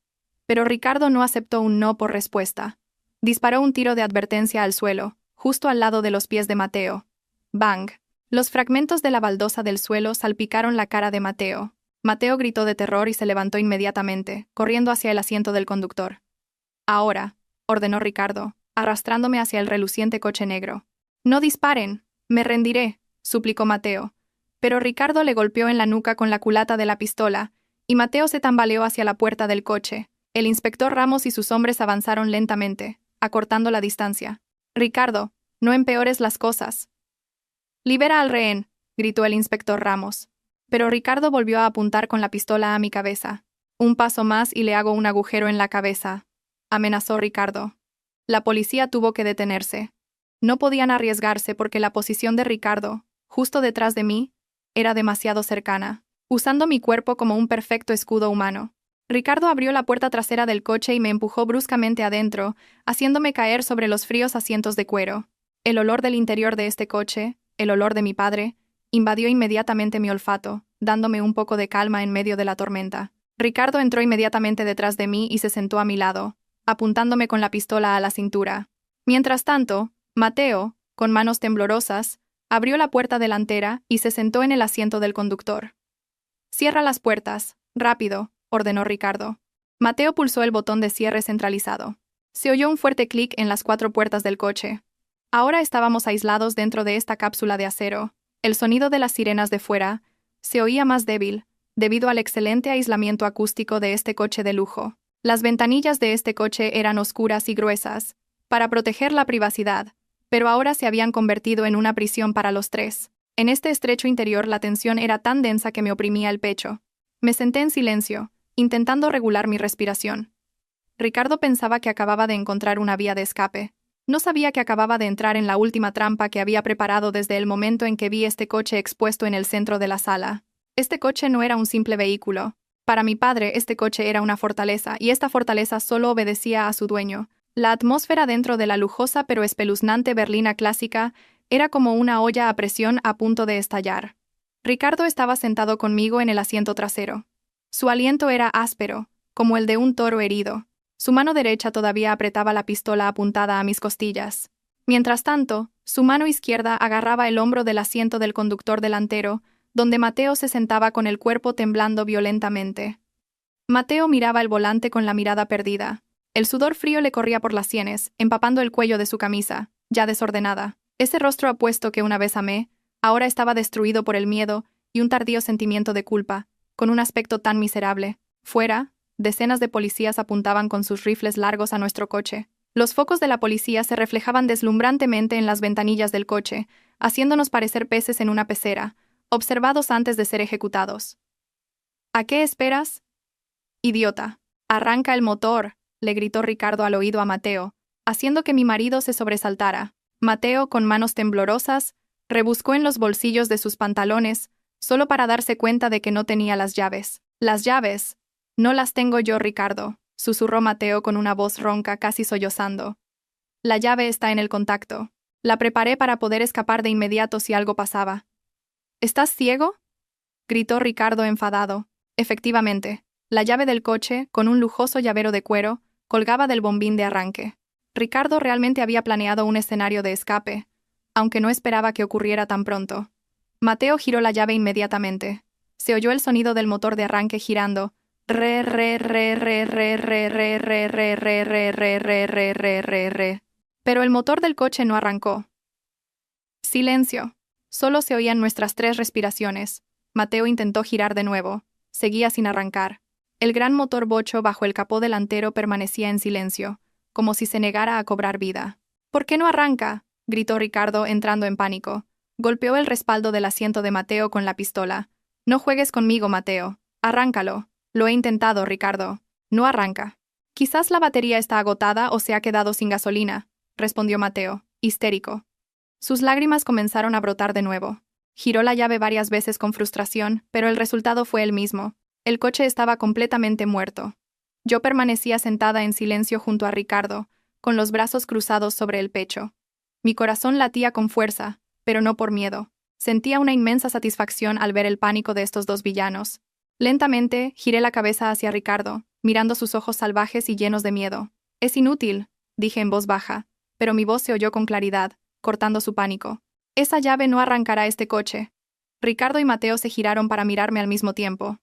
Pero Ricardo no aceptó un no por respuesta. Disparó un tiro de advertencia al suelo, justo al lado de los pies de Mateo. ¡Bang! Los fragmentos de la baldosa del suelo salpicaron la cara de Mateo. Mateo gritó de terror y se levantó inmediatamente, corriendo hacia el asiento del conductor. «Ahora», ordenó Ricardo, arrastrándome hacia el reluciente coche negro. «No disparen, me rendiré», suplicó Mateo. Pero Ricardo le golpeó en la nuca con la culata de la pistola, y Mateo se tambaleó hacia la puerta del coche. El inspector Ramos y sus hombres avanzaron lentamente, acortando la distancia. «Ricardo, no empeores las cosas». «Libera al rehén», gritó el inspector Ramos. Pero Ricardo volvió a apuntar con la pistola a mi cabeza. «Un paso más y le hago un agujero en la cabeza», amenazó Ricardo. La policía tuvo que detenerse. No podían arriesgarse porque la posición de Ricardo, justo detrás de mí, era demasiado cercana, usando mi cuerpo como un perfecto escudo humano. Ricardo abrió la puerta trasera del coche y me empujó bruscamente adentro, haciéndome caer sobre los fríos asientos de cuero. El olor del interior de este coche, el olor de mi padre, invadió inmediatamente mi olfato, dándome un poco de calma en medio de la tormenta. Ricardo entró inmediatamente detrás de mí y se sentó a mi lado, apuntándome con la pistola a la cintura. Mientras tanto, Mateo, con manos temblorosas, abrió la puerta delantera y se sentó en el asiento del conductor. «Cierra las puertas, rápido», ordenó Ricardo. Mateo pulsó el botón de cierre centralizado. Se oyó un fuerte clic en las 4 puertas del coche. Ahora estábamos aislados dentro de esta cápsula de acero. El sonido de las sirenas de fuera se oía más débil, debido al excelente aislamiento acústico de este coche de lujo. Las ventanillas de este coche eran oscuras y gruesas, para proteger la privacidad, pero ahora se habían convertido en una prisión para los tres. En este estrecho interior la tensión era tan densa que me oprimía el pecho. Me senté en silencio, intentando regular mi respiración. Ricardo pensaba que acababa de encontrar una vía de escape. No sabía que acababa de entrar en la última trampa que había preparado desde el momento en que vi este coche expuesto en el centro de la sala. Este coche no era un simple vehículo. Para mi padre, este coche era una fortaleza, y esta fortaleza solo obedecía a su dueño. La atmósfera dentro de la lujosa pero espeluznante berlina clásica era como una olla a presión a punto de estallar. Ricardo estaba sentado conmigo en el asiento trasero. Su aliento era áspero, como el de un toro herido. Su mano derecha todavía apretaba la pistola apuntada a mis costillas. Mientras tanto, su mano izquierda agarraba el hombro del asiento del conductor delantero, donde Mateo se sentaba con el cuerpo temblando violentamente. Mateo miraba el volante con la mirada perdida. El sudor frío le corría por las sienes, empapando el cuello de su camisa, ya desordenada. Ese rostro apuesto que una vez amé, ahora estaba destruido por el miedo y un tardío sentimiento de culpa, con un aspecto tan miserable. Fuera, decenas de policías apuntaban con sus rifles largos a nuestro coche. Los focos de la policía se reflejaban deslumbrantemente en las ventanillas del coche, haciéndonos parecer peces en una pecera, observados antes de ser ejecutados. ¿A qué esperas? Idiota. Arranca el motor, le gritó Ricardo al oído a Mateo, haciendo que mi marido se sobresaltara. Mateo, con manos temblorosas, rebuscó en los bolsillos de sus pantalones, solo para darse cuenta de que no tenía las llaves. Las llaves. No las tengo yo, Ricardo, susurró Mateo con una voz ronca, casi sollozando. La llave está en el contacto. La preparé para poder escapar de inmediato si algo pasaba. ¿Estás ciego?, gritó Ricardo enfadado. Efectivamente, la llave del coche, con un lujoso llavero de cuero, colgaba del bombín de arranque. Ricardo realmente había planeado un escenario de escape, aunque no esperaba que ocurriera tan pronto. Mateo giró la llave inmediatamente. Se oyó el sonido del motor de arranque girando. Pero el motor del coche no arrancó. Silencio. Solo se oían nuestras 3 respiraciones. Mateo intentó girar de nuevo. Seguía sin arrancar. El gran motor bocho bajo el capó delantero permanecía en silencio, como si se negara a cobrar vida. ¿Por qué no arranca?, gritó Ricardo entrando en pánico. Golpeó el respaldo del asiento de Mateo con la pistola. No juegues conmigo, Mateo. Arráncalo. Lo he intentado, Ricardo. No arranca. Quizás la batería está agotada o se ha quedado sin gasolina, respondió Mateo, histérico. Sus lágrimas comenzaron a brotar de nuevo. Giró la llave varias veces con frustración, pero el resultado fue el mismo. El coche estaba completamente muerto. Yo permanecía sentada en silencio junto a Ricardo, con los brazos cruzados sobre el pecho. Mi corazón latía con fuerza, pero no por miedo. Sentía una inmensa satisfacción al ver el pánico de estos 2 villanos. Lentamente, giré la cabeza hacia Ricardo, mirando sus ojos salvajes y llenos de miedo. «Es inútil», dije en voz baja, pero mi voz se oyó con claridad, cortando su pánico. «Esa llave no arrancará este coche». Ricardo y Mateo se giraron para mirarme al mismo tiempo.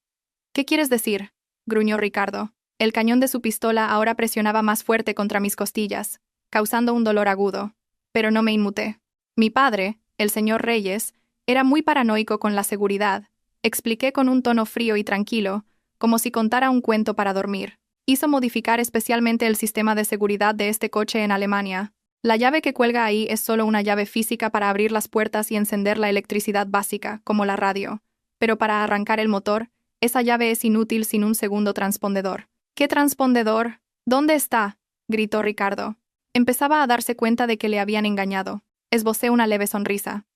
«¿Qué quieres decir?», gruñó Ricardo. El cañón de su pistola ahora presionaba más fuerte contra mis costillas, causando un dolor agudo. Pero no me inmuté. Mi padre, el señor Reyes, era muy paranoico con la seguridad. Expliqué con un tono frío y tranquilo, como si contara un cuento para dormir. Hizo modificar especialmente el sistema de seguridad de este coche en Alemania. La llave que cuelga ahí es solo una llave física para abrir las puertas y encender la electricidad básica, como la radio. Pero para arrancar el motor, esa llave es inútil sin un segundo transpondedor. ¿Qué transpondedor? ¿Dónde está?, gritó Ricardo. Empezaba a darse cuenta de que le habían engañado. Esbocé una leve sonrisa.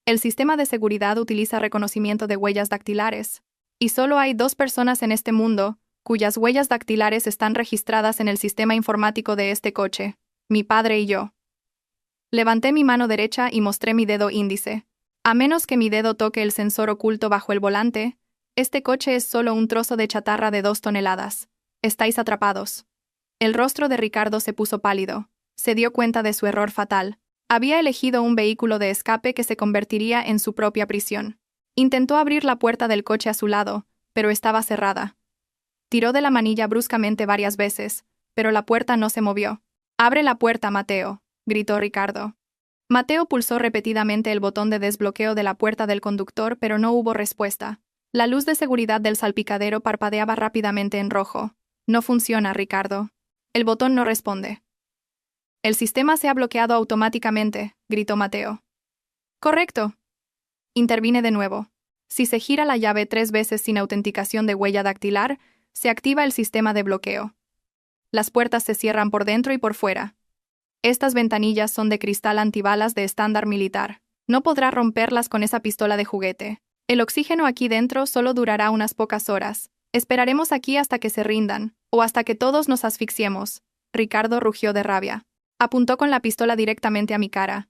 El sistema de seguridad utiliza reconocimiento de huellas dactilares. Y solo hay 2 personas en este mundo cuyas huellas dactilares están registradas en el sistema informático de este coche: mi padre y yo. Levanté mi mano derecha y mostré mi dedo índice. A menos que mi dedo toque el sensor oculto bajo el volante, este coche es solo un trozo de chatarra de 2 toneladas. Estáis atrapados. El rostro de Ricardo se puso pálido. Se dio cuenta de su error fatal. Había elegido un vehículo de escape que se convertiría en su propia prisión. Intentó abrir la puerta del coche a su lado, pero estaba cerrada. Tiró de la manilla bruscamente varias veces, pero la puerta no se movió. «Abre la puerta, Mateo», gritó Ricardo. Mateo pulsó repetidamente el botón de desbloqueo de la puerta del conductor, pero no hubo respuesta. La luz de seguridad del salpicadero parpadeaba rápidamente en rojo. «No funciona, Ricardo. El botón no responde». «El sistema se ha bloqueado automáticamente», gritó Mateo. «Correcto». Intervine de nuevo. Si se gira la llave 3 veces sin autenticación de huella dactilar, se activa el sistema de bloqueo. Las puertas se cierran por dentro y por fuera. Estas ventanillas son de cristal antibalas de estándar militar. No podrá romperlas con esa pistola de juguete. El oxígeno aquí dentro solo durará unas pocas horas. Esperaremos aquí hasta que se rindan, o hasta que todos nos asfixiemos. Ricardo rugió de rabia. Apuntó con la pistola directamente a mi cara.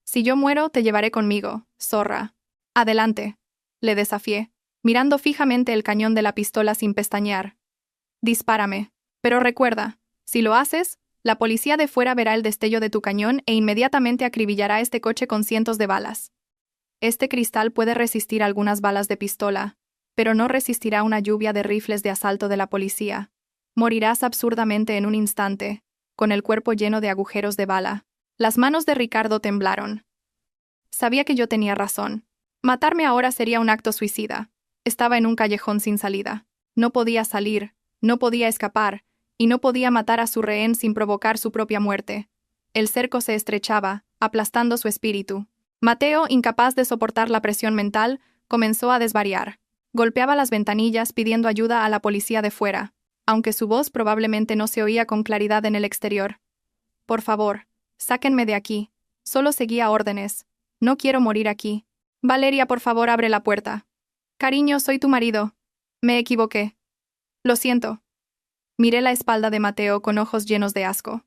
«Si yo muero, te llevaré conmigo, zorra». «Adelante», le desafié, mirando fijamente el cañón de la pistola sin pestañear. «Dispárame». Pero recuerda, si lo haces, la policía de fuera verá el destello de tu cañón e inmediatamente acribillará este coche con cientos de balas. Este cristal puede resistir algunas balas de pistola, pero no resistirá una lluvia de rifles de asalto de la policía. Morirás absurdamente en un instante, con el cuerpo lleno de agujeros de bala. Las manos de Ricardo temblaron. Sabía que yo tenía razón. Matarme ahora sería un acto suicida. Estaba en un callejón sin salida. No podía salir, no podía escapar, y no podía matar a su rehén sin provocar su propia muerte. El cerco se estrechaba, aplastando su espíritu. Mateo, incapaz de soportar la presión mental, comenzó a desvariar. Golpeaba las ventanillas pidiendo ayuda a la policía de fuera, aunque su voz probablemente no se oía con claridad en el exterior. Por favor, sáquenme de aquí. Solo seguía órdenes. No quiero morir aquí. Valeria, por favor, abre la puerta. Cariño, soy tu marido. Me equivoqué. Lo siento. Miré la espalda de Mateo con ojos llenos de asco.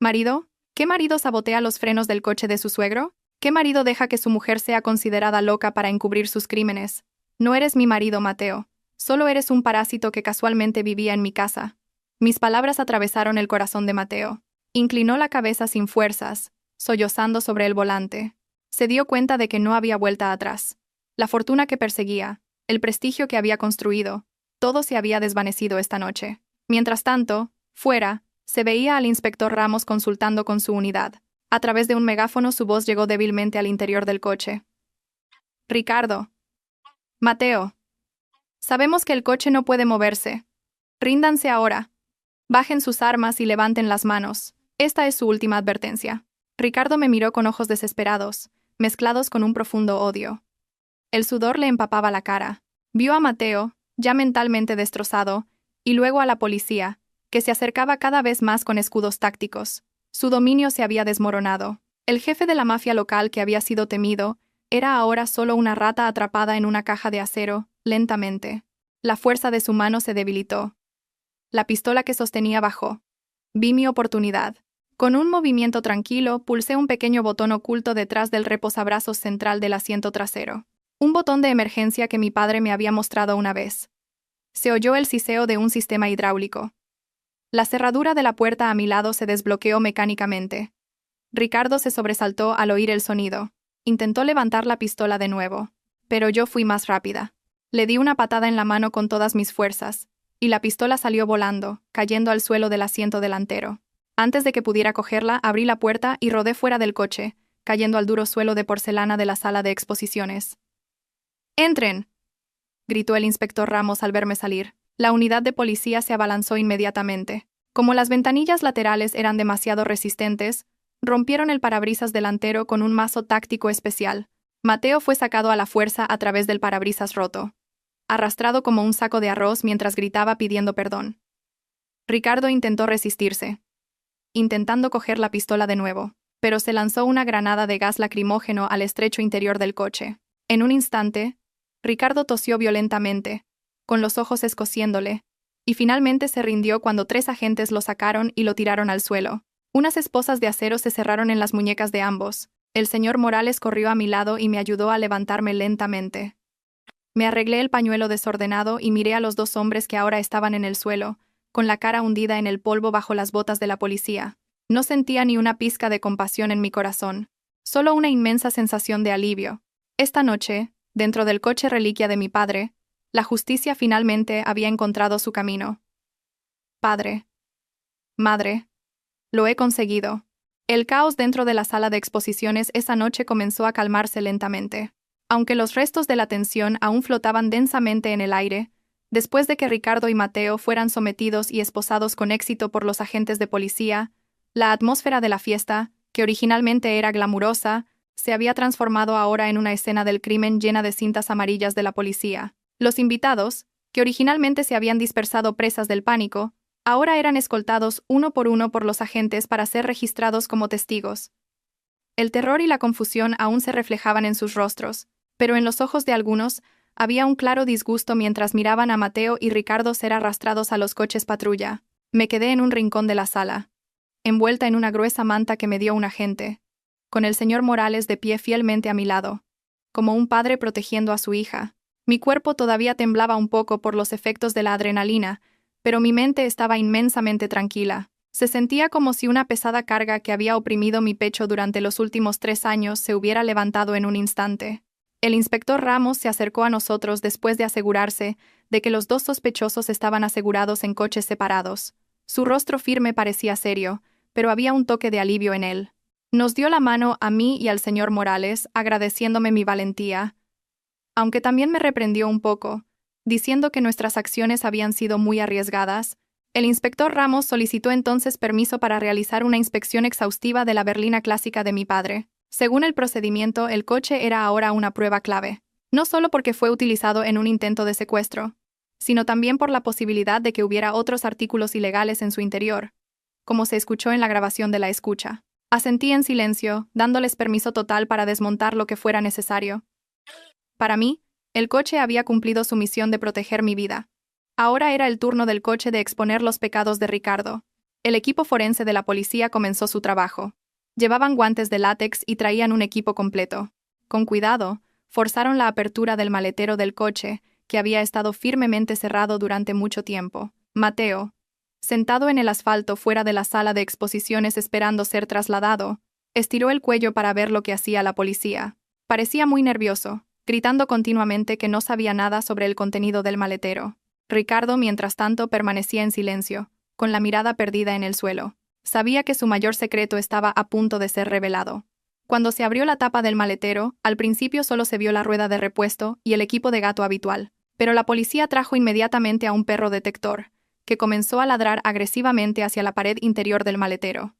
¿Marido? ¿Qué marido sabotea los frenos del coche de su suegro? ¿Qué marido deja que su mujer sea considerada loca para encubrir sus crímenes? No eres mi marido, Mateo. Solo eres un parásito que casualmente vivía en mi casa. Mis palabras atravesaron el corazón de Mateo. Inclinó la cabeza sin fuerzas, sollozando sobre el volante. Se dio cuenta de que no había vuelta atrás. La fortuna que perseguía, el prestigio que había construido, todo se había desvanecido esta noche. Mientras tanto, fuera, se veía al inspector Ramos consultando con su unidad. A través de un megáfono su voz llegó débilmente al interior del coche. Ricardo. Mateo. Sabemos que el coche no puede moverse. Ríndanse ahora. Bajen sus armas y levanten las manos. Esta es su última advertencia. Ricardo me miró con ojos desesperados, mezclados con un profundo odio. El sudor le empapaba la cara. Vio a Mateo, ya mentalmente destrozado, y luego a la policía, que se acercaba cada vez más con escudos tácticos. Su dominio se había desmoronado. El jefe de la mafia local que había sido temido, era ahora solo una rata atrapada en una caja de acero, lentamente. La fuerza de su mano se debilitó. La pistola que sostenía bajó. Vi mi oportunidad. Con un movimiento tranquilo, pulsé un pequeño botón oculto detrás del reposabrazos central del asiento trasero. Un botón de emergencia que mi padre me había mostrado una vez. Se oyó el siseo de un sistema hidráulico. La cerradura de la puerta a mi lado se desbloqueó mecánicamente. Ricardo se sobresaltó al oír el sonido. Intentó levantar la pistola de nuevo, pero yo fui más rápida. Le di una patada en la mano con todas mis fuerzas, y la pistola salió volando, cayendo al suelo del asiento delantero. Antes de que pudiera cogerla, abrí la puerta y rodé fuera del coche, cayendo al duro suelo de porcelana de la sala de exposiciones. ¡Entren!, gritó el inspector Ramos al verme salir. La unidad de policía se abalanzó inmediatamente. Como las ventanillas laterales eran demasiado resistentes, rompieron el parabrisas delantero con un mazo táctico especial. Mateo fue sacado a la fuerza a través del parabrisas roto, arrastrado como un saco de arroz mientras gritaba pidiendo perdón. Ricardo intentó resistirse, intentando coger la pistola de nuevo, pero se lanzó una granada de gas lacrimógeno al estrecho interior del coche. En un instante, Ricardo tosió violentamente, con los ojos escociéndole, y finalmente se rindió cuando 3 agentes lo sacaron y lo tiraron al suelo. Unas esposas de acero se cerraron en las muñecas de ambos. El señor Morales corrió a mi lado y me ayudó a levantarme lentamente. Me arreglé el pañuelo desordenado y miré a los 2 hombres que ahora estaban en el suelo, con la cara hundida en el polvo bajo las botas de la policía. No sentía ni una pizca de compasión en mi corazón, solo una inmensa sensación de alivio. Esta noche, dentro del coche reliquia de mi padre, la justicia finalmente había encontrado su camino. Padre. Madre. Lo he conseguido. El caos dentro de la sala de exposiciones esa noche comenzó a calmarse lentamente. Aunque los restos de la tensión aún flotaban densamente en el aire, después de que Ricardo y Mateo fueran sometidos y esposados con éxito por los agentes de policía, la atmósfera de la fiesta, que originalmente era glamurosa, se había transformado ahora en una escena del crimen llena de cintas amarillas de la policía. Los invitados, que originalmente se habían dispersado presas del pánico, ahora eran escoltados uno por los agentes para ser registrados como testigos. El terror y la confusión aún se reflejaban en sus rostros, pero en los ojos de algunos había un claro disgusto mientras miraban a Mateo y Ricardo ser arrastrados a los coches patrulla. Me quedé en un rincón de la sala, envuelta en una gruesa manta que me dio un agente, con el señor Morales de pie fielmente a mi lado, como un padre protegiendo a su hija. Mi cuerpo todavía temblaba un poco por los efectos de la adrenalina, pero mi mente estaba inmensamente tranquila. Se sentía como si una pesada carga que había oprimido mi pecho durante los últimos 3 años se hubiera levantado en un instante. El inspector Ramos se acercó a nosotros después de asegurarse de que los 2 sospechosos estaban asegurados en coches separados. Su rostro firme parecía serio, pero había un toque de alivio en él. Nos dio la mano a mí y al señor Morales, agradeciéndome mi valentía, aunque también me reprendió un poco, diciendo que nuestras acciones habían sido muy arriesgadas. El inspector Ramos solicitó entonces permiso para realizar una inspección exhaustiva de la berlina clásica de mi padre. Según el procedimiento, el coche era ahora una prueba clave, no solo porque fue utilizado en un intento de secuestro, sino también por la posibilidad de que hubiera otros artículos ilegales en su interior, como se escuchó en la grabación de la escucha. Asentí en silencio, dándoles permiso total para desmontar lo que fuera necesario. Para mí, el coche había cumplido su misión de proteger mi vida. Ahora era el turno del coche de exponer los pecados de Ricardo. El equipo forense de la policía comenzó su trabajo. Llevaban guantes de látex y traían un equipo completo. Con cuidado, forzaron la apertura del maletero del coche, que había estado firmemente cerrado durante mucho tiempo. Mateo, sentado en el asfalto fuera de la sala de exposiciones esperando ser trasladado, estiró el cuello para ver lo que hacía la policía. Parecía muy nervioso, gritando continuamente que no sabía nada sobre el contenido del maletero. Ricardo, mientras tanto, permanecía en silencio, con la mirada perdida en el suelo. Sabía que su mayor secreto estaba a punto de ser revelado. Cuando se abrió la tapa del maletero, al principio solo se vio la rueda de repuesto y el equipo de gato habitual, pero la policía trajo inmediatamente a un perro detector, que comenzó a ladrar agresivamente hacia la pared interior del maletero.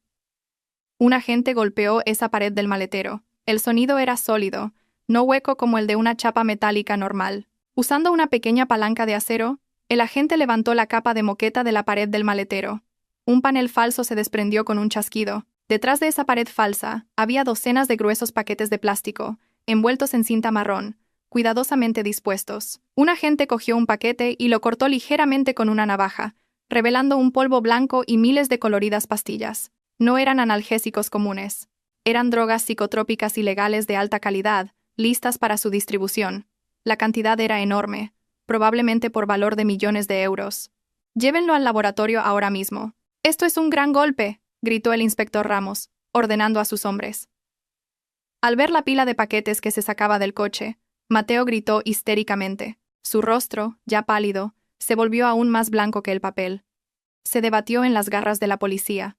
Un agente golpeó esa pared del maletero. El sonido era sólido, no hueco como el de una chapa metálica normal. Usando una pequeña palanca de acero, el agente levantó la capa de moqueta de la pared del maletero. Un panel falso se desprendió con un chasquido. Detrás de esa pared falsa, había docenas de gruesos paquetes de plástico, envueltos en cinta marrón, cuidadosamente dispuestos. Un agente cogió un paquete y lo cortó ligeramente con una navaja, revelando un polvo blanco y miles de coloridas pastillas. No eran analgésicos comunes. Eran drogas psicotrópicas ilegales de alta calidad, listas para su distribución. La cantidad era enorme, probablemente por valor de millones de euros. Llévenlo al laboratorio ahora mismo. «Esto es un gran golpe», gritó el inspector Ramos, ordenando a sus hombres. Al ver la pila de paquetes que se sacaba del coche, Mateo gritó histéricamente. Su rostro, ya pálido, se volvió aún más blanco que el papel. Se debatió en las garras de la policía.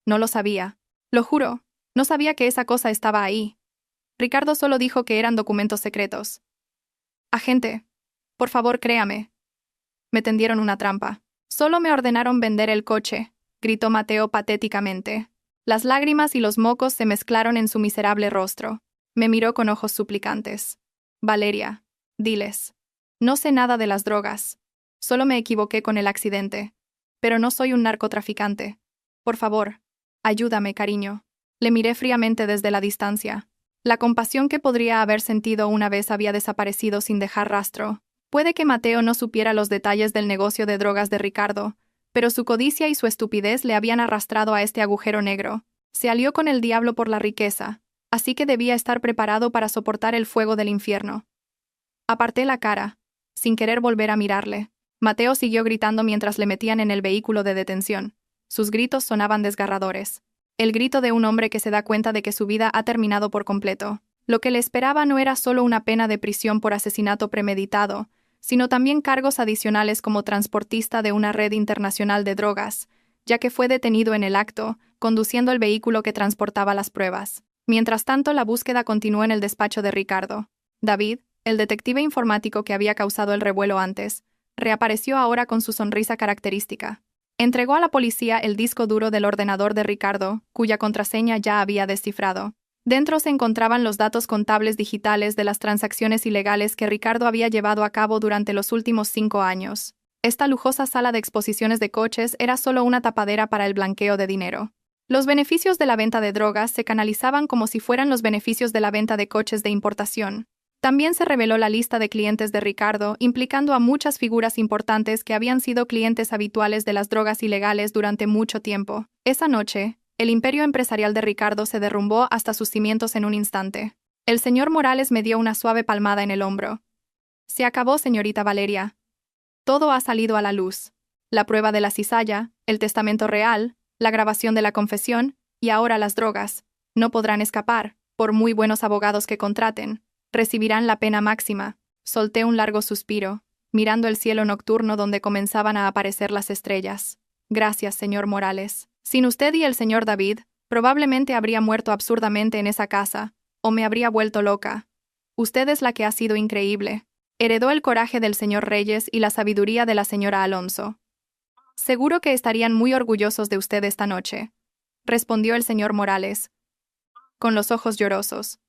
No lo sabía. Lo juro, no sabía que esa cosa estaba ahí. Ricardo solo dijo que eran documentos secretos. «Agente, por favor, créame». Me tendieron una trampa. «Solo me ordenaron vender el coche», gritó Mateo patéticamente. Las lágrimas y los mocos se mezclaron en su miserable rostro. Me miró con ojos suplicantes. «Valeria, diles. No sé nada de las drogas. Solo me equivoqué con el accidente. Pero no soy un narcotraficante. Por favor, ayúdame, cariño». Le miré fríamente desde la distancia. La compasión que podría haber sentido una vez había desaparecido sin dejar rastro. Puede que Mateo no supiera los detalles del negocio de drogas de Ricardo, pero su codicia y su estupidez le habían arrastrado a este agujero negro. Se alió con el diablo por la riqueza, así que debía estar preparado para soportar el fuego del infierno. Aparté la cara, sin querer volver a mirarle. Mateo siguió gritando mientras le metían en el vehículo de detención. Sus gritos sonaban desgarradores. El grito de un hombre que se da cuenta de que su vida ha terminado por completo. Lo que le esperaba no era solo una pena de prisión por asesinato premeditado, sino también cargos adicionales como transportista de una red internacional de drogas, ya que fue detenido en el acto, conduciendo el vehículo que transportaba las pruebas. Mientras tanto, la búsqueda continuó en el despacho de Ricardo. David, el detective informático que había causado el revuelo antes, reapareció ahora con su sonrisa característica. Entregó a la policía el disco duro del ordenador de Ricardo, cuya contraseña ya había descifrado. Dentro se encontraban los datos contables digitales de las transacciones ilegales que Ricardo había llevado a cabo durante los últimos 5 años. Esta lujosa sala de exposiciones de coches era solo una tapadera para el blanqueo de dinero. Los beneficios de la venta de drogas se canalizaban como si fueran los beneficios de la venta de coches de importación. También se reveló la lista de clientes de Ricardo, implicando a muchas figuras importantes que habían sido clientes habituales de las drogas ilegales durante mucho tiempo. Esa noche, el imperio empresarial de Ricardo se derrumbó hasta sus cimientos en un instante. El señor Morales me dio una suave palmada en el hombro. «Se acabó, señorita Valeria. Todo ha salido a la luz». la prueba de la cizalla, el testamento real, la grabación de la confesión y ahora las drogas. No podrán escapar, por muy buenos abogados que contraten. Recibirán la pena máxima. Solté un largo suspiro, mirando el cielo nocturno donde comenzaban a aparecer las estrellas. Gracias, señor Morales. Sin usted y el señor David, probablemente habría muerto absurdamente en esa casa, o me habría vuelto loca. Usted es la que ha sido increíble. Heredó el coraje del señor Reyes y la sabiduría de la señora Alonso. Seguro que estarían muy orgullosos de usted esta noche, respondió el señor Morales, con los ojos llorosos.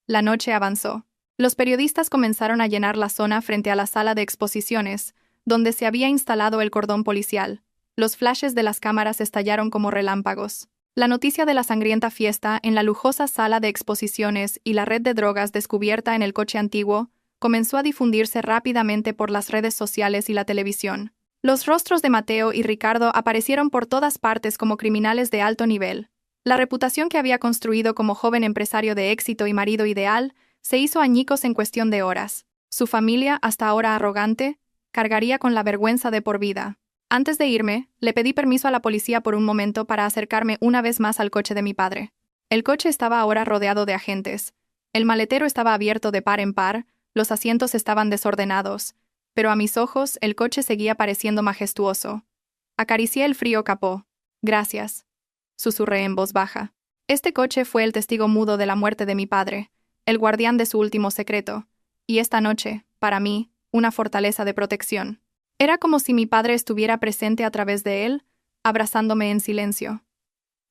La noche avanzó. Los periodistas comenzaron a llenar la zona frente a la sala de exposiciones, donde se había instalado el cordón policial. Los flashes de las cámaras estallaron como relámpagos. La noticia de la sangrienta fiesta en la lujosa sala de exposiciones y la red de drogas descubierta en el coche antiguo comenzó a difundirse rápidamente por las redes sociales y la televisión. Los rostros de Mateo y Ricardo aparecieron por todas partes como criminales de alto nivel. La reputación que había construido como joven empresario de éxito y marido ideal se hizo añicos en cuestión de horas. Su familia, hasta ahora arrogante, cargaría con la vergüenza de por vida. Antes de irme, le pedí permiso a la policía por un momento para acercarme una vez más al coche de mi padre. El coche estaba ahora rodeado de agentes. El maletero estaba abierto de par en par, los asientos estaban desordenados, pero a mis ojos el coche seguía pareciendo majestuoso. Acaricié el frío capó. Gracias, susurré en voz baja. Este coche fue el testigo mudo de la muerte de mi padre, el guardián de su último secreto, y esta noche, para mí, una fortaleza de protección. Era como si mi padre estuviera presente a través de él, abrazándome en silencio.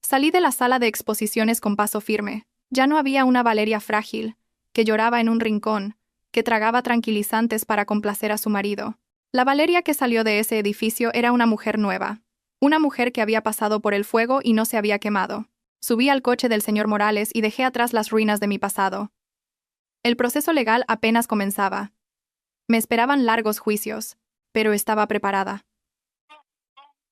Salí de la sala de exposiciones con paso firme. Ya no había una Valeria frágil, que lloraba en un rincón, que tragaba tranquilizantes para complacer a su marido. La Valeria que salió de ese edificio era una mujer nueva. Una mujer que había pasado por el fuego y no se había quemado. Subí al coche del señor Morales y dejé atrás las ruinas de mi pasado. El proceso legal apenas comenzaba. Me esperaban largos juicios, pero estaba preparada.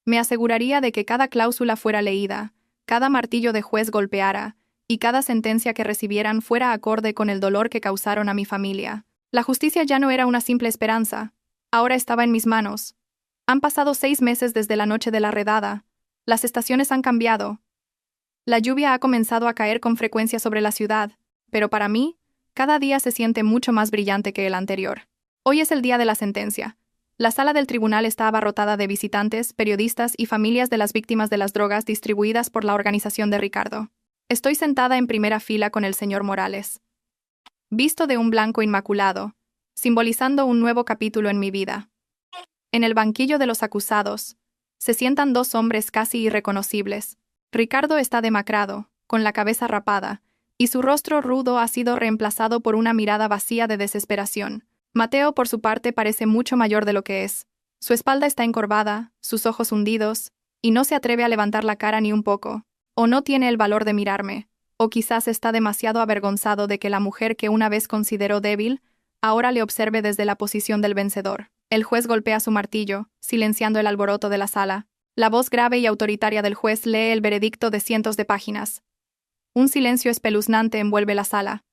Me aseguraría de que cada cláusula fuera leída, cada martillo de juez golpeara, y cada sentencia que recibieran fuera acorde con el dolor que causaron a mi familia. La justicia ya no era una simple esperanza, ahora estaba en mis manos. Han pasado 6 meses desde la noche de la redada. Las estaciones han cambiado. La lluvia ha comenzado a caer con frecuencia sobre la ciudad, pero para mí, cada día se siente mucho más brillante que el anterior. Hoy es el día de la sentencia. La sala del tribunal está abarrotada de visitantes, periodistas y familias de las víctimas de las drogas distribuidas por la organización de Ricardo. Estoy sentada en primera fila con el señor Morales, visto de un blanco inmaculado, simbolizando un nuevo capítulo en mi vida. En el banquillo de los acusados, se sientan 2 hombres casi irreconocibles. Ricardo está demacrado, con la cabeza rapada, y su rostro rudo ha sido reemplazado por una mirada vacía de desesperación. Mateo, por su parte, parece mucho mayor de lo que es. Su espalda está encorvada, sus ojos hundidos, y no se atreve a levantar la cara ni un poco. O no tiene el valor de mirarme, o quizás está demasiado avergonzado de que la mujer que una vez consideró débil, ahora le observe desde la posición del vencedor. El juez golpea su martillo, silenciando el alboroto de la sala. La voz grave y autoritaria del juez lee el veredicto de cientos de páginas. Un silencio espeluznante envuelve la sala.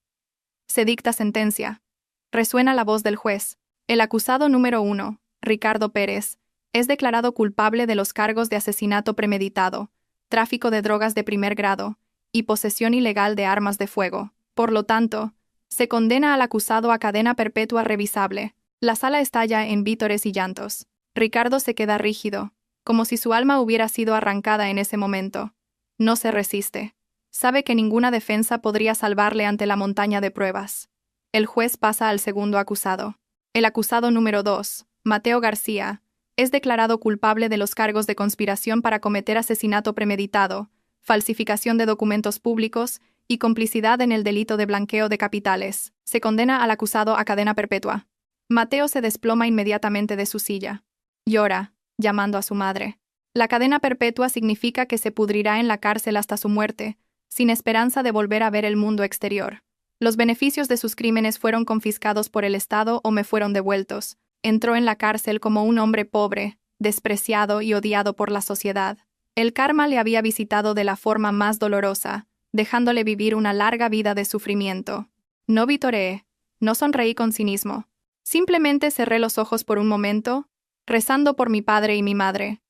Se dicta sentencia. Resuena la voz del juez. El acusado número 1, Ricardo Pérez, es declarado culpable de los cargos de asesinato premeditado, tráfico de drogas de primer grado y posesión ilegal de armas de fuego. Por lo tanto, se condena al acusado a cadena perpetua revisable. La sala estalla en vítores y llantos. Ricardo se queda rígido, como si su alma hubiera sido arrancada en ese momento. No se resiste. Sabe que ninguna defensa podría salvarle ante la montaña de pruebas. El juez pasa al segundo acusado. El acusado número 2, Mateo García, es declarado culpable de los cargos de conspiración para cometer asesinato premeditado, falsificación de documentos públicos y complicidad en el delito de blanqueo de capitales. Se condena al acusado a cadena perpetua. Mateo se desploma inmediatamente de su silla. Llora, llamando a su madre. La cadena perpetua significa que se pudrirá en la cárcel hasta su muerte, sin esperanza de volver a ver el mundo exterior. Los beneficios de sus crímenes fueron confiscados por el Estado o me fueron devueltos. Entró en la cárcel como un hombre pobre, despreciado y odiado por la sociedad. El karma le había visitado de la forma más dolorosa, dejándole vivir una larga vida de sufrimiento. No vitoreé, no sonreí con cinismo. Simplemente cerré los ojos por un momento, rezando por mi padre y mi madre.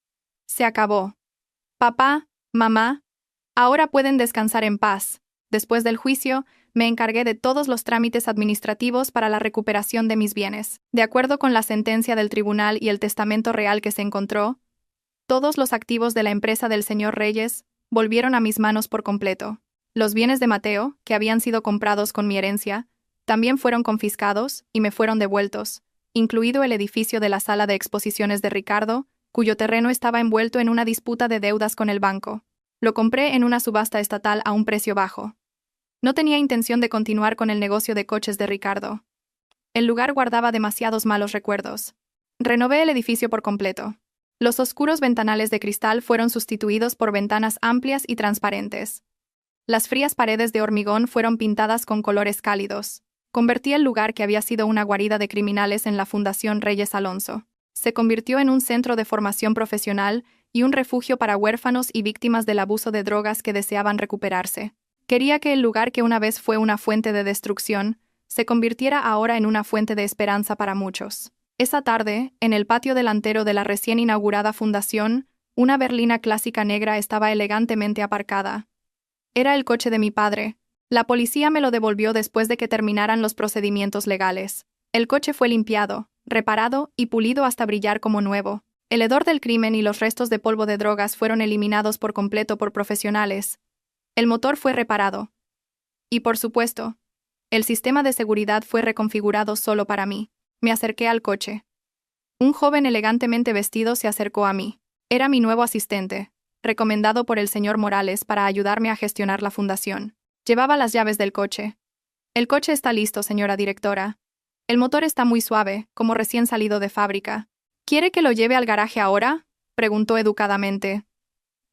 Se acabó. Papá, mamá, ahora pueden descansar en paz. Después del juicio, me encargué de todos los trámites administrativos para la recuperación de mis bienes. De acuerdo con la sentencia del tribunal y el testamento real que se encontró, todos los activos de la empresa del señor Reyes volvieron a mis manos por completo. Los bienes de Mateo, que habían sido comprados con mi herencia, también fueron confiscados y me fueron devueltos, incluido el edificio de la sala de exposiciones de Ricardo, cuyo terreno estaba envuelto en una disputa de deudas con el banco. Lo compré en una subasta estatal a un precio bajo. No tenía intención de continuar con el negocio de coches de Ricardo. El lugar guardaba demasiados malos recuerdos. Renové el edificio por completo. Los oscuros ventanales de cristal fueron sustituidos por ventanas amplias y transparentes. Las frías paredes de hormigón fueron pintadas con colores cálidos. Convertí el lugar que había sido una guarida de criminales en la Fundación Reyes Alonso. Se convirtió en un centro de formación profesional y un refugio para huérfanos y víctimas del abuso de drogas que deseaban recuperarse. Quería que el lugar que una vez fue una fuente de destrucción se convirtiera ahora en una fuente de esperanza para muchos. Esa tarde, en el patio delantero de la recién inaugurada fundación, una berlina clásica negra estaba elegantemente aparcada. Era el coche de mi padre. La policía me lo devolvió después de que terminaran los procedimientos legales. El coche fue limpiado, reparado y pulido hasta brillar como nuevo. El hedor del crimen y los restos de polvo de drogas fueron eliminados por completo por profesionales. El motor fue reparado. Y por supuesto, el sistema de seguridad fue reconfigurado solo para mí. Me acerqué al coche. Un joven elegantemente vestido se acercó a mí. Era mi nuevo asistente, recomendado por el señor Morales para ayudarme a gestionar la fundación. Llevaba las llaves del coche. El coche está listo, señora directora. El motor está muy suave, como recién salido de fábrica. ¿Quiere que lo lleve al garaje ahora?, preguntó educadamente.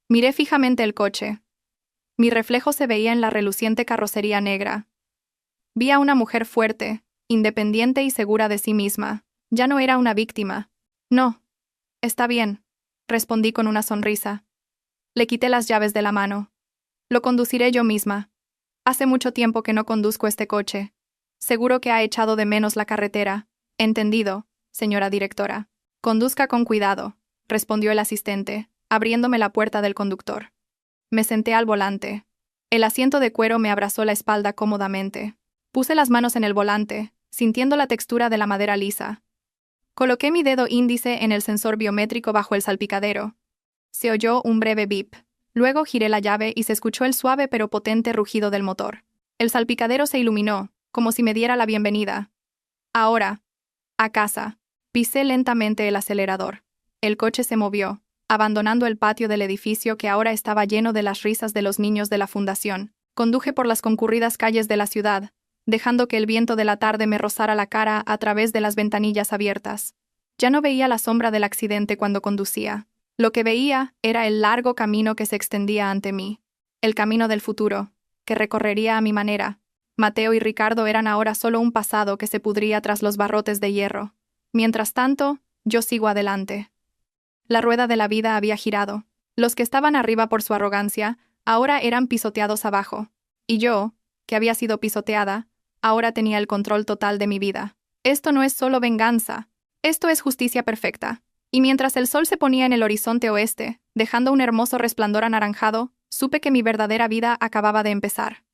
Miré fijamente el coche. Mi reflejo se veía en la reluciente carrocería negra. Vi a una mujer fuerte, independiente y segura de sí misma. Ya no era una víctima. No. Está bien, respondí con una sonrisa. Le quité las llaves de la mano. Lo conduciré yo misma. Hace mucho tiempo que no conduzco este coche. Seguro que ha echado de menos la carretera. Entendido, señora directora. Conduzca con cuidado, respondió el asistente, abriéndome la puerta del conductor. Me senté al volante. El asiento de cuero me abrazó la espalda cómodamente. Puse las manos en el volante, sintiendo la textura de la madera lisa. Coloqué mi dedo índice en el sensor biométrico bajo el salpicadero. Se oyó un breve bip. Luego giré la llave y se escuchó el suave pero potente rugido del motor. El salpicadero se iluminó, como si me diera la bienvenida. Ahora, a casa. Pisé lentamente el acelerador. El coche se movió, abandonando el patio del edificio que ahora estaba lleno de las risas de los niños de la fundación. Conduje por las concurridas calles de la ciudad, dejando que el viento de la tarde me rozara la cara a través de las ventanillas abiertas. Ya no veía la sombra del accidente cuando conducía. Lo que veía era el largo camino que se extendía ante mí. El camino del futuro, que recorrería a mi manera. Mateo y Ricardo eran ahora solo un pasado que se pudría tras los barrotes de hierro. Mientras tanto, yo sigo adelante. La rueda de la vida había girado. Los que estaban arriba por su arrogancia, ahora eran pisoteados abajo. Y yo, que había sido pisoteada, ahora tenía el control total de mi vida. Esto no es solo venganza. Esto es justicia perfecta. Y mientras el sol se ponía en el horizonte oeste, dejando un hermoso resplandor anaranjado, supe que mi verdadera vida acababa de empezar.